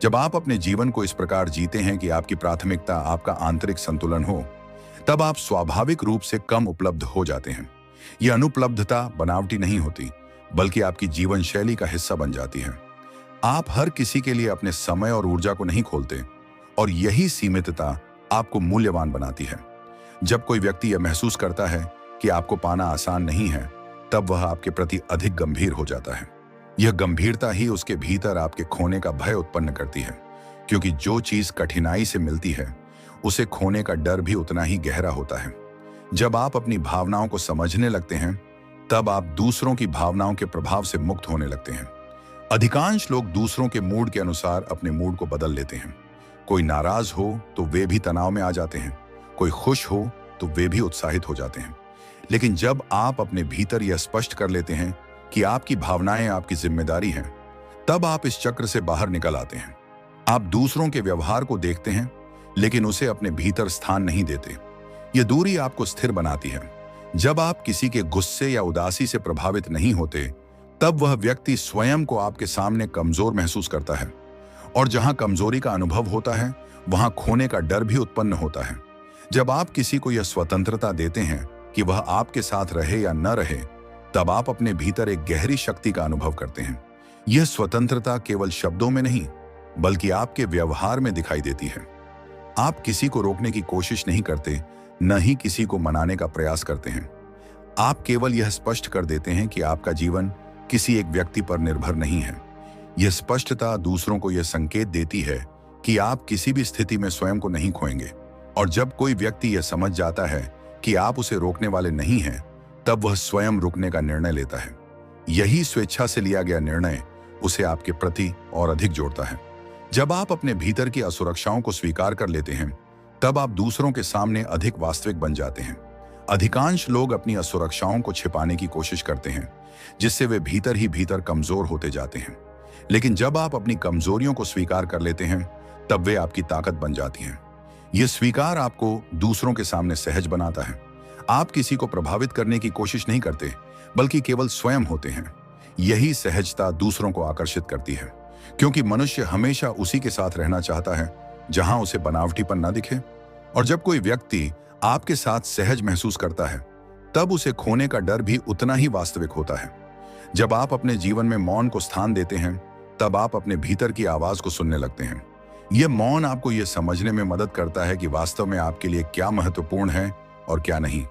Speaker 1: जब आप अपने जीवन को इस प्रकार जीते हैं कि आपकी प्राथमिकता आपका आंतरिक संतुलन हो, तब आप स्वाभाविक रूप से कम उपलब्ध हो जाते हैं। यह अनुपलब्धता बनावटी नहीं होती, बल्कि आपकी जीवन शैली का हिस्सा बन जाती है। आप हर किसी के लिए अपने समय और ऊर्जा को नहीं खोलते, और यही सीमितता आपको मूल्यवान बनाती है। जब कोई व्यक्ति यह महसूस करता है कि आपको पाना आसान नहीं है, तब वह आपके प्रति अधिक गंभीर हो जाता है। यह गंभीरता ही उसके भीतर आपके खोने का भय उत्पन्न करती है, क्योंकि जो चीज कठिनाई से मिलती है उसे खोने का डर भी उतना ही गहरा होता है। जब आप अपनी भावनाओं को समझने लगते हैं तब आप दूसरों की भावनाओं के प्रभाव से मुक्त होने लगते हैं। अधिकांश लोग दूसरों के मूड के अनुसार अपने मूड को बदल लेते हैं। कोई नाराज हो तो वे भी तनाव में आ जाते हैं, कोई खुश हो तो वे भी उत्साहित हो जाते हैं। लेकिन जब आप अपने भीतर यह स्पष्ट कर लेते हैं कि आपकी भावनाएं आपकी जिम्मेदारी हैं, तब आप इस चक्र से बाहर निकल आते हैं। आप दूसरों के व्यवहार को देखते हैं लेकिन उसे अपने भीतर स्थान नहीं देते। यह दूरी आपको स्थिर बनाती है। जब आप किसी के गुस्से या उदासी से प्रभावित नहीं होते तब वह व्यक्ति स्वयं को आपके सामने कमजोर महसूस करता है, और जहां कमजोरी का अनुभव होता है वहां खोने का डर भी उत्पन्न होता है। जब आप किसी को यह स्वतंत्रता देते हैं कि वह आपके साथ रहे या न रहे, तब आप अपने भीतर एक गहरी शक्ति का अनुभव करते हैं। यह स्वतंत्रता केवल शब्दों में नहीं बल्कि आपके व्यवहार में दिखाई देती है। आप किसी को रोकने की कोशिश नहीं करते, न ही किसी को मनाने का प्रयास करते हैं। आप केवल यह स्पष्ट कर देते हैं कि आपका जीवन किसी एक व्यक्ति पर निर्भर नहीं है। यह स्पष्टता दूसरों को यह संकेत देती है कि आप किसी भी स्थिति में स्वयं को नहीं खोएंगे। और जब कोई व्यक्ति यह समझ जाता है कि आप उसे रोकने वाले नहीं हैं, तब वह स्वयं रुकने का निर्णय लेता है। यही स्वेच्छा से लिया गया निर्णय उसे आपके प्रति और अधिक जोड़ता है। जब आप अपने भीतर की असुरक्षाओं को स्वीकार कर लेते हैं तब आप दूसरों के सामने अधिक वास्तविक बन जाते हैं। अधिकांश लोग अपनी असुरक्षाओं को छिपाने की कोशिश करते हैं, जिससे वे भीतर ही भीतर कमजोर होते जाते हैं। लेकिन जब आप अपनी कमजोरियों को स्वीकार कर लेते हैं तब वे आपकी ताकत बन जाती हैं। यह स्वीकार आपको दूसरों के सामने सहज बनाता है। आप किसी को प्रभावित करने की कोशिश नहीं करते बल्कि केवल स्वयं होते हैं। यही सहजता दूसरों को आकर्षित करती है, क्योंकि मनुष्य हमेशा उसी के साथ रहना चाहता है जहां उसे बनावटीपन न दिखे। और जब कोई व्यक्ति आपके साथ सहज महसूस करता है तब उसे खोने का डर भी उतना ही वास्तविक होता है। जब आप अपने जीवन में मौन को स्थान देते हैं तब आप अपने भीतर की आवाज को सुनने लगते हैं। यह मौन आपको यह समझने में मदद करता है कि वास्तव में आपके लिए क्या महत्वपूर्ण है और क्या नहीं।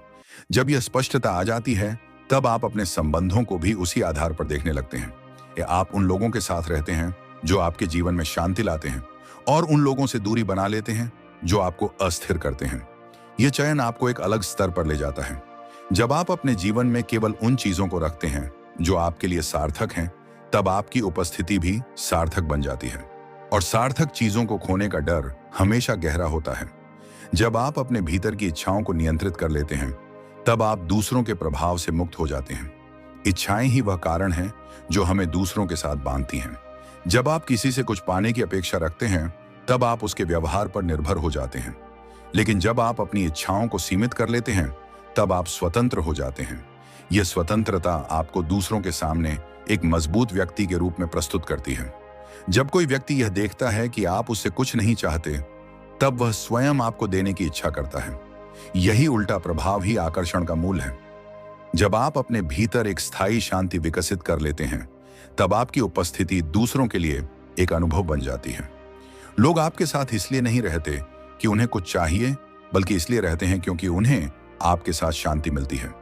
Speaker 1: जब यह स्पष्टता आ जाती है तब आप अपने संबंधों को भी उसी आधार पर देखने लगते हैं। आप उन लोगों के साथ रहते हैं जो आपके जीवन में शांति लाते हैं, और उन लोगों से दूरी बना लेते हैं जो आपको अस्थिर करते हैं। यह चयन आपको एक अलग स्तर पर ले जाता है। जब आप अपने जीवन में केवल उन चीजों को रखते हैं जो आपके लिए सार्थक हैं, तब आपकी उपस्थिति भी सार्थक बन जाती है। और सार्थक चीजों को खोने का डर हमेशा गहरा होता है। जब आप अपने भीतर की इच्छाओं को नियंत्रित कर लेते हैं तब आप दूसरों के प्रभाव से मुक्त हो जाते हैं। इच्छाएं ही वह कारण है जो हमें दूसरों के साथ बांधती हैं। जब आप किसी से कुछ पाने की अपेक्षा रखते हैं तब आप उसके व्यवहार पर निर्भर हो जाते हैं। लेकिन जब आप अपनी इच्छाओं को सीमित कर लेते हैं तब आप स्वतंत्र हो जाते हैं। यह स्वतंत्रता आपको दूसरों के सामने एक मजबूत व्यक्ति के रूप में प्रस्तुत करती है। जब कोई व्यक्ति यह देखता है कि आप उससे कुछ नहीं चाहते, तब वह स्वयं आपको देने की इच्छा करता है। यही उल्टा प्रभाव ही आकर्षण का मूल है। जब आप अपने भीतर एक स्थायी शांति विकसित कर लेते हैं तब आपकी उपस्थिति दूसरों के लिए एक अनुभव बन जाती है। लोग आपके साथ इसलिए नहीं रहते कि उन्हें कुछ चाहिए, बल्कि इसलिए रहते हैं क्योंकि उन्हें आपके साथ शांति मिलती है।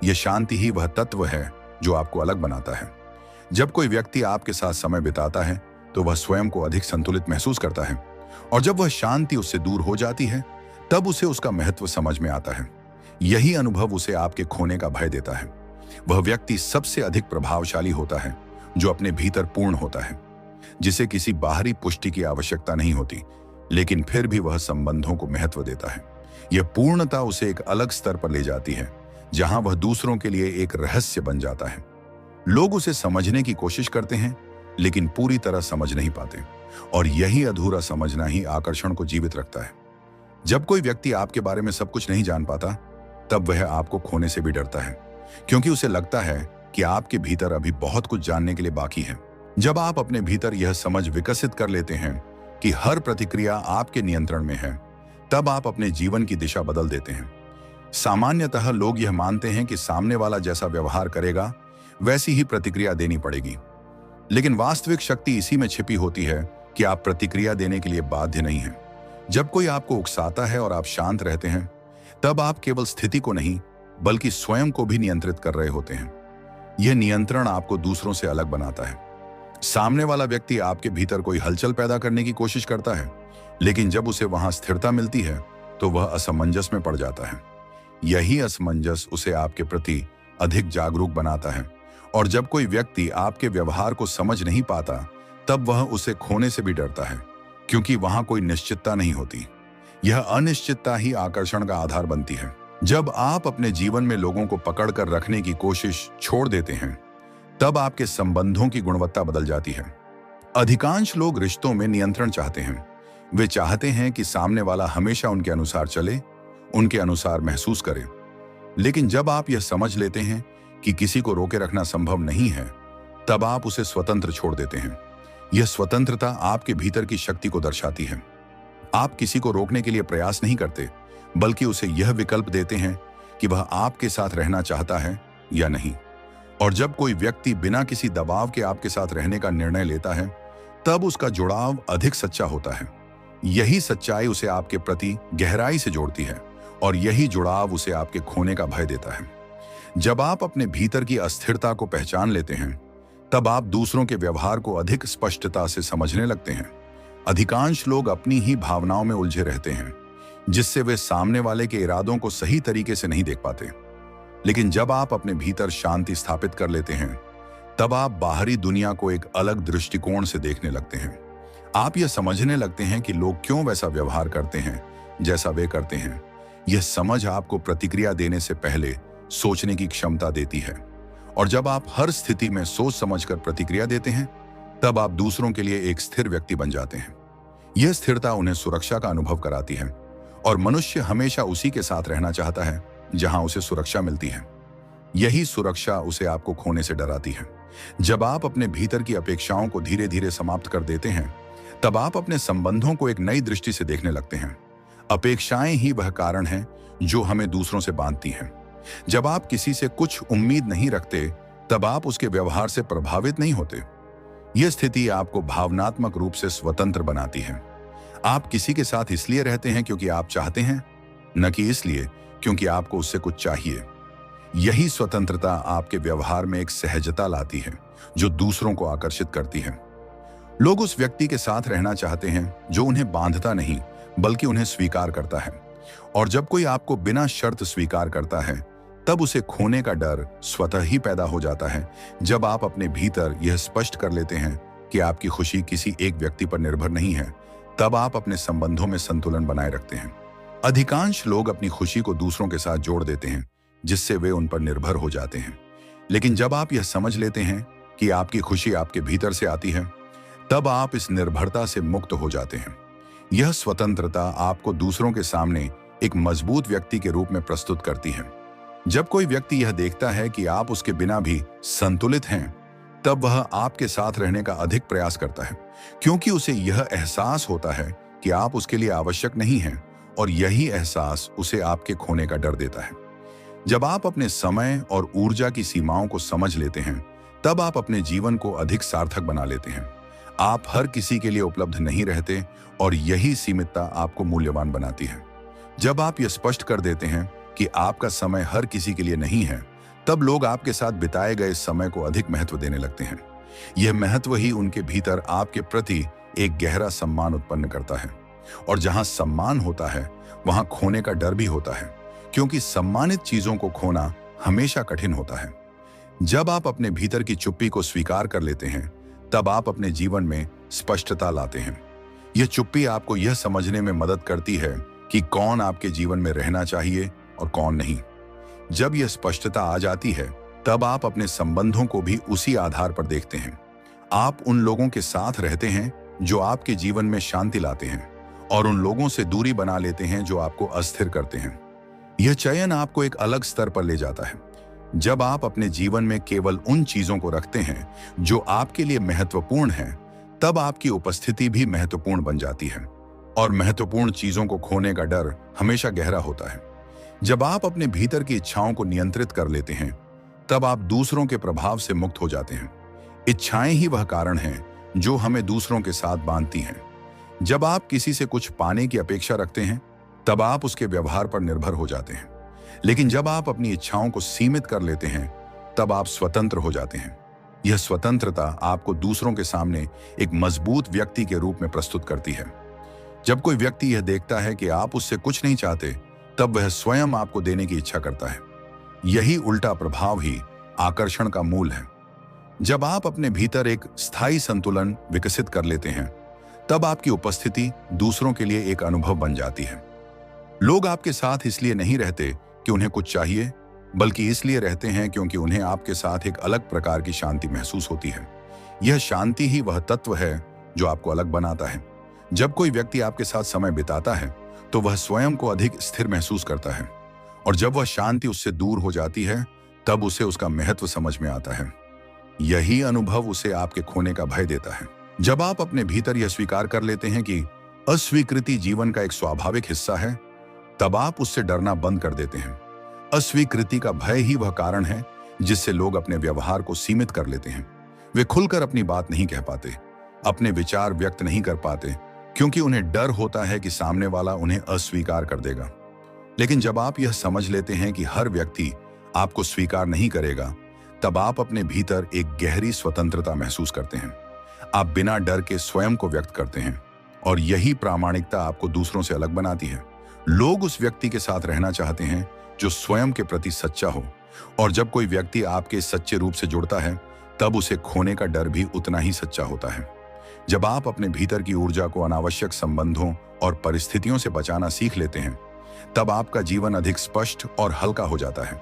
Speaker 1: यह शांति ही वह तत्व है जो आपको अलग बनाता है। जब कोई व्यक्ति आपके साथ समय बिताता है तो वह स्वयं को अधिक संतुलित महसूस करता है, और जब वह शांति उससे दूर हो जाती है तब उसे उसका महत्व समझ में आता है। यही अनुभव उसे आपके खोने का भय देता है। वह व्यक्ति सबसे अधिक प्रभावशाली होता है जो अपने भीतर पूर्ण होता है, जिसे किसी बाहरी पुष्टि की आवश्यकता नहीं होती, लेकिन फिर भी वह संबंधों को महत्व देता है। यह पूर्णता उसे एक अलग स्तर पर ले जाती है जहां वह दूसरों के लिए एक रहस्य बन जाता है। लोग उसे समझने की कोशिश करते हैं लेकिन पूरी तरह समझ नहीं पाते, और यही अधूरा समझना ही आकर्षण को जीवित रखता है। जब कोई व्यक्ति आपके बारे में सब कुछ नहीं जान पाता तब वह आपको खोने से भी डरता है, क्योंकि उसे लगता है कि आपके भीतर अभी बहुत कुछ जानने के लिए बाकी है। जब आप अपने भीतर यह समझ विकसित कर लेते हैं कि हर प्रतिक्रिया आपके नियंत्रण में है, तब आप अपने जीवन की दिशा बदल देते हैं। सामान्यतः लोग यह मानते हैं कि सामने वाला जैसा व्यवहार करेगा वैसी ही प्रतिक्रिया देनी पड़ेगी, लेकिन वास्तविक शक्ति इसी में छिपी होती है कि आप प्रतिक्रिया देने के लिए बाध्य नहीं हैं। जब कोई आपको उकसाता है और आप शांत रहते हैं, तब आप केवल स्थिति को नहीं बल्कि स्वयं को भी नियंत्रित कर रहे होते हैं। यह नियंत्रण आपको दूसरों से अलग बनाता है। सामने वाला व्यक्ति आपके भीतर कोई हलचल पैदा करने की कोशिश करता है, लेकिन जब उसे वहां स्थिरता मिलती है तो वह असमंजस में पड़ जाता है। यही असमंजस उसे आपके प्रति अधिक जागरूक बनाता है, और जब कोई व्यक्ति आपके व्यवहार को समझ नहीं पाता तब वह उसे खोने से भी डरता है, क्योंकि वहां कोई निश्चितता नहीं होती। यह अनिश्चितता ही आकर्षण का आधार बनती है। जब आप अपने जीवन में लोगों को पकड़ कर रखने की कोशिश छोड़ देते हैं, तब आपके संबंधों की गुणवत्ता बदल जाती है। अधिकांश लोग रिश्तों में नियंत्रण चाहते हैं। वे चाहते हैं कि सामने वाला हमेशा उनके अनुसार चले, उनके अनुसार महसूस करे। लेकिन जब आप यह समझ लेते हैं कि किसी को रोके रखना संभव नहीं है, तब आप उसे स्वतंत्र छोड़ देते हैं। यह स्वतंत्रता आपके भीतर की शक्ति को दर्शाती है। आप किसी को रोकने के लिए प्रयास नहीं करते, बल्कि उसे यह विकल्प देते हैं कि वह आपके साथ रहना चाहता है या नहीं। और जब कोई व्यक्ति बिना किसी दबाव के आपके साथ रहने का निर्णय लेता है, तब उसका जुड़ाव अधिक सच्चा होता है। यही सच्चाई उसे आपके प्रति गहराई से जोड़ती है, और यही जुड़ाव उसे आपके खोने का भय देता है। जब आप अपने भीतर की अस्थिरता को पहचान लेते हैं, तब आप दूसरों के व्यवहार को अधिक स्पष्टता से समझने लगते हैं। अधिकांश लोग अपनी ही भावनाओं में उलझे रहते हैं, जिससे वे सामने वाले के इरादों को सही तरीके से नहीं देख पाते। लेकिन जब आप अपने भीतर शांति स्थापित कर लेते हैं, तब आप बाहरी दुनिया को एक अलग दृष्टिकोण से देखने लगते हैं। आप यह समझने लगते हैं कि लोग क्यों वैसा व्यवहार करते हैं जैसा वे करते हैं। यह समझ आपको प्रतिक्रिया देने से पहले सोचने की क्षमता देती है, और जब आप हर स्थिति में सोच समझकर प्रतिक्रिया देते हैं, तब आप दूसरों के लिए एक स्थिर व्यक्ति बन जाते हैं। यह स्थिरता उन्हें सुरक्षा का अनुभव कराती है, और मनुष्य हमेशा उसी के साथ रहना चाहता है जहां उसे सुरक्षा मिलती है। यही सुरक्षा उसे आपको खोने से डराती है। जब आप अपने भीतर की अपेक्षाओं को धीरे धीरे समाप्त कर देते हैं, तब आप अपने संबंधों को एक नई दृष्टि से देखने लगते हैं। अपेक्षाएं ही वह कारण है जो हमें दूसरों से बांधती हैं। जब आप किसी से कुछ उम्मीद नहीं रखते, तब आप उसके व्यवहार से प्रभावित नहीं होते। यह स्थिति आपको भावनात्मक रूप से स्वतंत्र बनाती है। आप किसी के साथ इसलिए रहते हैं क्योंकि आप चाहते हैं, न कि इसलिए क्योंकि आपको उससे कुछ चाहिए। यही स्वतंत्रता आपके व्यवहार में एक सहजता लाती है जो दूसरों को आकर्षित करती है। लोग उस व्यक्ति के साथ रहना चाहते हैं जो उन्हें बांधता नहीं, बल्कि उन्हें स्वीकार करता है। और जब कोई आपको बिना शर्त स्वीकार करता है, तब उसे खोने का डर स्वतः ही पैदा हो जाता है। जब आप अपने भीतर यह स्पष्ट कर लेते हैं कि आपकी खुशी किसी एक व्यक्ति पर निर्भर नहीं है, तब आप अपने संबंधों में संतुलन बनाए रखते हैं। अधिकांश लोग अपनी खुशी को दूसरों के साथ जोड़ देते हैं, जिससे वे उन पर निर्भर हो जाते हैं। लेकिन जब आप यह समझ लेते हैं कि आपकी खुशी आपके भीतर से आती है, तब आप इस निर्भरता से मुक्त हो जाते हैं। यह स्वतंत्रता आपको दूसरों के सामने एक मजबूत व्यक्ति के रूप में प्रस्तुत करती है। जब कोई व्यक्ति यह देखता है कि आप उसके बिना भी संतुलित हैं, तब वह आपके साथ रहने का अधिक प्रयास करता है, क्योंकि उसे यह एहसास होता है कि आप उसके लिए आवश्यक नहीं हैं, और यही एहसास उसे आपके खोने का डर देता है। जब आप अपने समय और ऊर्जा की सीमाओं को समझ लेते हैं, तब आप अपने जीवन को अधिक सार्थक बना लेते हैं। आप हर किसी के लिए उपलब्ध नहीं रहते, और यही सीमितता आपको मूल्यवान बनाती है। जब आप यह स्पष्ट कर देते हैं कि आपका समय हर किसी के लिए नहीं है, तब लोग आपके साथ बिताए गए समय को अधिक महत्व देने लगते हैं। यह महत्व ही उनके भीतर आपके प्रति एक गहरा सम्मान उत्पन्न करता है, और जहां सम्मान होता है, वहां खोने का डर भी होता है, क्योंकि सम्मानित चीजों को खोना हमेशा कठिन होता है। जब आप अपने भीतर की चुप्पी को स्वीकार कर लेते हैं, तब आप अपने जीवन में स्पष्टता लाते हैं। यह चुप्पी आपको यह समझने में मदद करती है कि कौन आपके जीवन में रहना चाहिए और कौन नहीं। जब यह स्पष्टता आ जाती है, तब आप अपने संबंधों को भी उसी आधार पर देखते हैं। आप उन लोगों के साथ रहते हैं जो आपके जीवन में शांति लाते हैं, और उन लोगों से दूरी बना लेते हैं जो आपको अस्थिर करते हैं। यह चयन आपको एक अलग स्तर पर ले जाता है। जब आप अपने जीवन में केवल उन चीजों को रखते हैं जो आपके लिए महत्वपूर्ण हैं, तब आपकी उपस्थिति भी महत्वपूर्ण बन जाती है, और महत्वपूर्ण चीजों को खोने का डर हमेशा गहरा होता है। जब आप अपने भीतर की इच्छाओं को नियंत्रित कर लेते हैं, तब आप दूसरों के प्रभाव से मुक्त हो जाते हैं। इच्छाएं ही वह कारण हैं जो हमें दूसरों के साथ बांधती हैं। जब आप किसी से कुछ पाने की अपेक्षा रखते हैं, तब आप उसके व्यवहार पर निर्भर हो जाते हैं। लेकिन जब आप अपनी इच्छाओं को सीमित कर लेते हैं, तब आप स्वतंत्र हो जाते हैं। यह स्वतंत्रता आपको दूसरों के सामने एक मजबूत व्यक्ति के रूप में प्रस्तुत करती है। जब कोई व्यक्ति यह देखता है कि आप उससे कुछ नहीं चाहते, तब वह स्वयं आपको देने की इच्छा करता है। यही उल्टा प्रभाव ही आकर्षण का मूल है। जब आप अपने भीतर एक स्थायी संतुलन विकसित कर लेते हैं, तब आपकी उपस्थिति दूसरों के लिए एक अनुभव बन जाती है। लोग आपके साथ इसलिए नहीं रहते कि उन्हें कुछ चाहिए, बल्कि इसलिए रहते हैं क्योंकि उन्हें आपके साथ एक अलग प्रकार की शांति महसूस होती है। यह शांति ही वह तत्व है जो आपको अलग बनाता है। जब कोई व्यक्ति आपके साथ समय बिताता है, तो वह स्वयं को अधिक स्थिर महसूस करता है, और जब वह शांति उससे दूर हो जाती है, तब उसे उसका महत्व समझ में आता है। यही अनुभव उसे आपके खोने का भय देता है। जब आप अपने भीतर यह स्वीकार कर लेते हैं कि अस्वीकृति जीवन का एक स्वाभाविक हिस्सा है, तब आप उससे डरना बंद कर देते हैं। अस्वीकृति का भय ही वह कारण है जिससे लोग अपने व्यवहार को सीमित कर लेते हैं। वे खुलकर अपनी बात नहीं कह पाते, अपने विचार व्यक्त नहीं कर पाते, क्योंकि उन्हें डर होता है कि सामने वाला उन्हें अस्वीकार कर देगा। लेकिन जब आप यह समझ लेते हैं कि हर व्यक्ति आपको स्वीकार नहीं करेगा, तब आप अपने भीतर एक गहरी स्वतंत्रता महसूस करते हैं। आप बिना डर के स्वयं को व्यक्त करते हैं, और यही प्रामाणिकता आपको दूसरों से अलग बनाती है। लोग उस व्यक्ति के साथ रहना चाहते हैं जो स्वयं के प्रति सच्चा हो, और जब कोई व्यक्ति आपके सच्चे रूप से जुड़ता है, तब उसे खोने का डर भी उतना ही सच्चा होता है। जब आप अपने भीतर की ऊर्जा को अनावश्यक संबंधों और परिस्थितियों से बचाना सीख लेते हैं, तब आपका जीवन अधिक स्पष्ट और हल्का हो जाता है।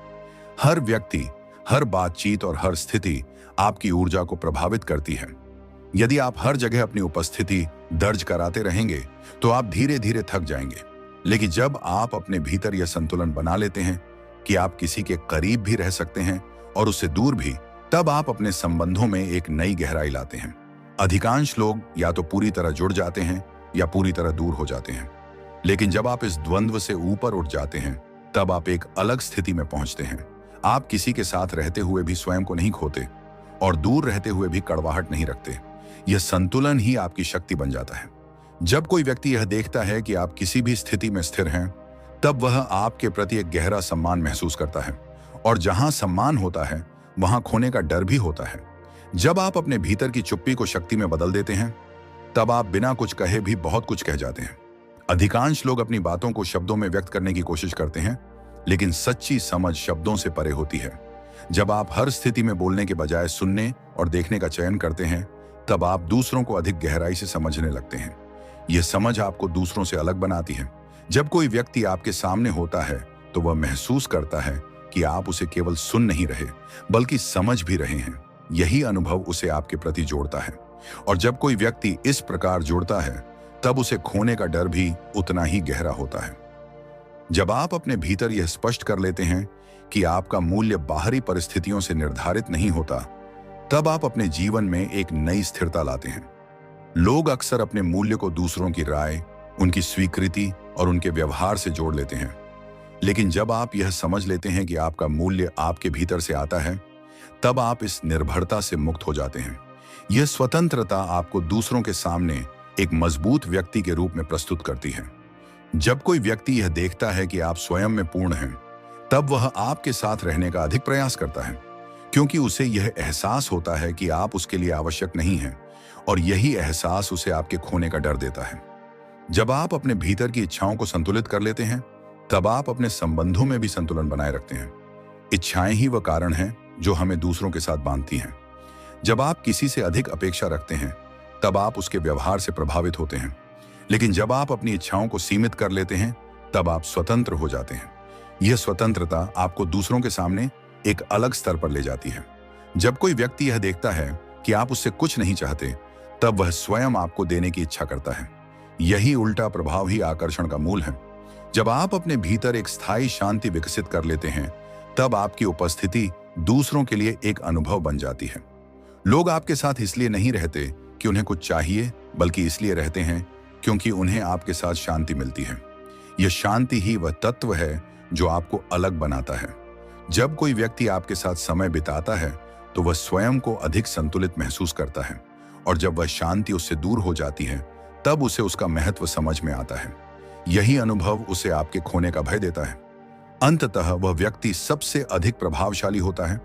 Speaker 1: हर व्यक्ति, हर बातचीत और हर स्थिति आपकी ऊर्जा को प्रभावित करती है। यदि आप हर जगह अपनी उपस्थिति दर्ज कराते रहेंगे, तो आप धीरे धीरे थक जाएंगे। लेकिन जब आप अपने भीतर यह संतुलन बना लेते हैं कि आप किसी के करीब भी रह सकते हैं और उससे दूर भी, तब आप अपने संबंधों में एक नई गहराई लाते हैं। अधिकांश लोग या तो पूरी तरह जुड़ जाते हैं या पूरी तरह दूर हो जाते हैं। लेकिन जब आप इस द्वंद्व से ऊपर उठ जाते हैं, तब आप एक अलग स्थिति में पहुंचते हैं। आप किसी के साथ रहते हुए भी स्वयं को नहीं खोते, और दूर रहते हुए भी कड़वाहट नहीं रखते। यह संतुलन ही आपकी शक्ति बन जाता है। जब कोई व्यक्ति यह देखता है कि आप किसी भी स्थिति में स्थिर हैं, तब वह आपके प्रति एक गहरा सम्मान महसूस करता है, और जहां सम्मान होता है, वहां खोने का डर भी होता है। जब आप अपने भीतर की चुप्पी को शक्ति में बदल देते हैं, तब आप बिना कुछ कहे भी बहुत कुछ कह जाते हैं। अधिकांश लोग अपनी बातों को शब्दों में व्यक्त करने की कोशिश करते हैं, लेकिन सच्ची समझ शब्दों से परे होती है। जब आप हर स्थिति में बोलने के बजाय सुनने और देखने का चयन करते हैं, तब आप दूसरों को अधिक गहराई से समझने लगते हैं। यह समझ आपको दूसरों से अलग बनाती है। जब कोई व्यक्ति आपके सामने होता है, तो वह महसूस करता है कि आप उसे केवल सुन नहीं रहे, बल्कि समझ भी रहे हैं। यही अनुभव उसे आपके प्रति जोड़ता है, और जब कोई व्यक्ति इस प्रकार जुड़ता है, तब उसे खोने का डर भी उतना ही गहरा होता है। जब आप अपने भीतर यह स्पष्ट कर लेते हैं कि आपका मूल्य बाहरी परिस्थितियों से निर्धारित नहीं होता, तब आप अपने जीवन में एक नई स्थिरता लाते हैं। लोग अक्सर अपने मूल्य को दूसरों की राय, उनकी स्वीकृति और उनके व्यवहार से जोड़ लेते हैं। लेकिन जब आप यह समझ लेते हैं कि आपका मूल्य आपके भीतर से आता है, तब आप इस निर्भरता से मुक्त हो जाते हैं। यह स्वतंत्रता आपको दूसरों के सामने एक मजबूत व्यक्ति के रूप में प्रस्तुत करती है। जब कोई व्यक्ति यह देखता है कि आप स्वयं में पूर्ण हैं, तब वह आपके साथ रहने का अधिक प्रयास करता है, क्योंकि उसे यह एहसास होता है कि आप उसके लिए आवश्यक नहीं हैं, और यही एहसास उसे आपके खोने का डर देता है। जब आप अपने भीतर की इच्छाओं को संतुलित कर लेते हैं, तब आप अपने संबंधों में भी संतुलन बनाए रखते हैं। इच्छाएं ही वह कारण हैं जो हमें दूसरों के साथ बांधती हैं। जब आप किसी से अधिक अपेक्षा रखते हैं, तब आप उसके व्यवहार से प्रभावित होते हैं। लेकिन जब आप अपनी इच्छाओं को सीमित कर लेते हैं, तब आप स्वतंत्र हो जाते हैं। यह स्वतंत्रता आपको दूसरों के सामने एक अलग स्तर पर ले जाती है। जब कोई व्यक्ति यह देखता है कि आप उससे कुछ नहीं चाहते, तब वह स्वयं आपको देने की इच्छा करता है। यही उल्टा प्रभाव ही आकर्षण का मूल है। जब आप अपने भीतर एक स्थायी शांति विकसित कर लेते हैं, तब आपकी उपस्थिति दूसरों के लिए एक अनुभव बन जाती है। लोग आपके साथ इसलिए नहीं रहते कि उन्हें कुछ चाहिए, बल्कि इसलिए रहते हैं क्योंकि उन्हें आपके साथ शांति मिलती है। यह शांति ही वह तत्व है जो आपको अलग बनाता है। जब कोई व्यक्ति आपके साथ समय बिताता है, तो वह स्वयं को अधिक संतुलित महसूस करता है, और जब वह शांति उससे दूर हो जाती है, तब उसे उसका महत्व समझ में आता है। यही अनुभव उसे आपके खोने का भय देता है। अंततः वह व्यक्ति सबसे अधिक प्रभावशाली होता है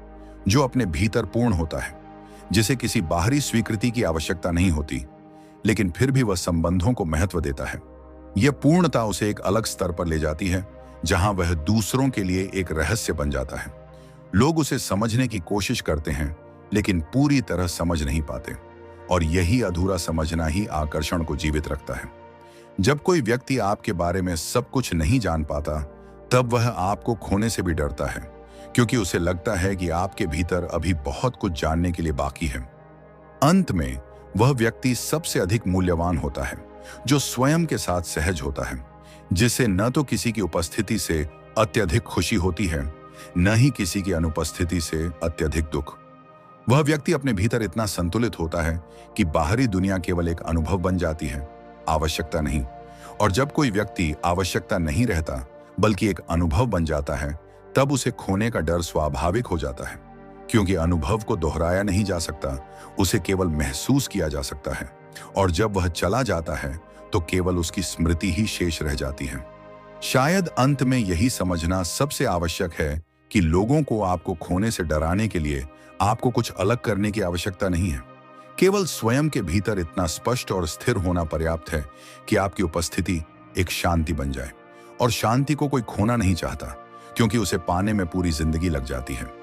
Speaker 1: जो अपने भीतर पूर्ण होता है। जिसे किसी बाहरी स्वीकृति की आवश्यकता नहीं होती, लेकिन फिर भी वह संबंधों को महत्व देता है। यह पूर्णता उसे एक अलग स्तर पर ले जाती है, जहां वह दूसरों के लिए एक रहस्य बन जाता है। लोग उसे समझने की कोशिश करते हैं, लेकिन पूरी तरह समझ नहीं पाते, और यही अधूरा समझना ही आकर्षण को जीवित रखता है। जब कोई व्यक्ति आपके बारे में सब कुछ नहीं जान पाता, तब वह आपको खोने से भी डरता है, क्योंकि उसे लगता है कि आपके भीतर अभी बहुत कुछ जानने के लिए बाकी है। अंत में वह व्यक्ति सबसे अधिक मूल्यवान होता है जो स्वयं के साथ सहज होता है, जिसे न तो किसी की उपस्थिति से अत्यधिक खुशी होती है, न ही किसी की अनुपस्थिति से अत्यधिक दुख। वह व्यक्ति अपने भीतर इतना संतुलित होता है कि बाहरी दुनिया केवल एक अनुभव बन जाती है, आवश्यकता नहीं। और जब कोई व्यक्ति आवश्यकता नहीं रहता बल्कि एक अनुभव बन जाता है, तब उसे खोने का डर स्वाभाविक हो जाता है, क्योंकि अनुभव को दोहराया नहीं जा सकता, उसे केवल महसूस किया जा सकता है। और जब वह चला जाता है तो केवल उसकी स्मृति ही शेष रह जाती है। शायद अंत में यही समझना सबसे आवश्यक है कि लोगों को आपको खोने से डराने के लिए आपको कुछ अलग करने की आवश्यकता नहीं है। केवल स्वयं के भीतर इतना स्पष्ट और स्थिर होना पर्याप्त है कि आपकी उपस्थिति एक शांति बन जाए। और शांति को कोई खोना नहीं चाहता, क्योंकि उसे पाने में पूरी जिंदगी लग जाती है।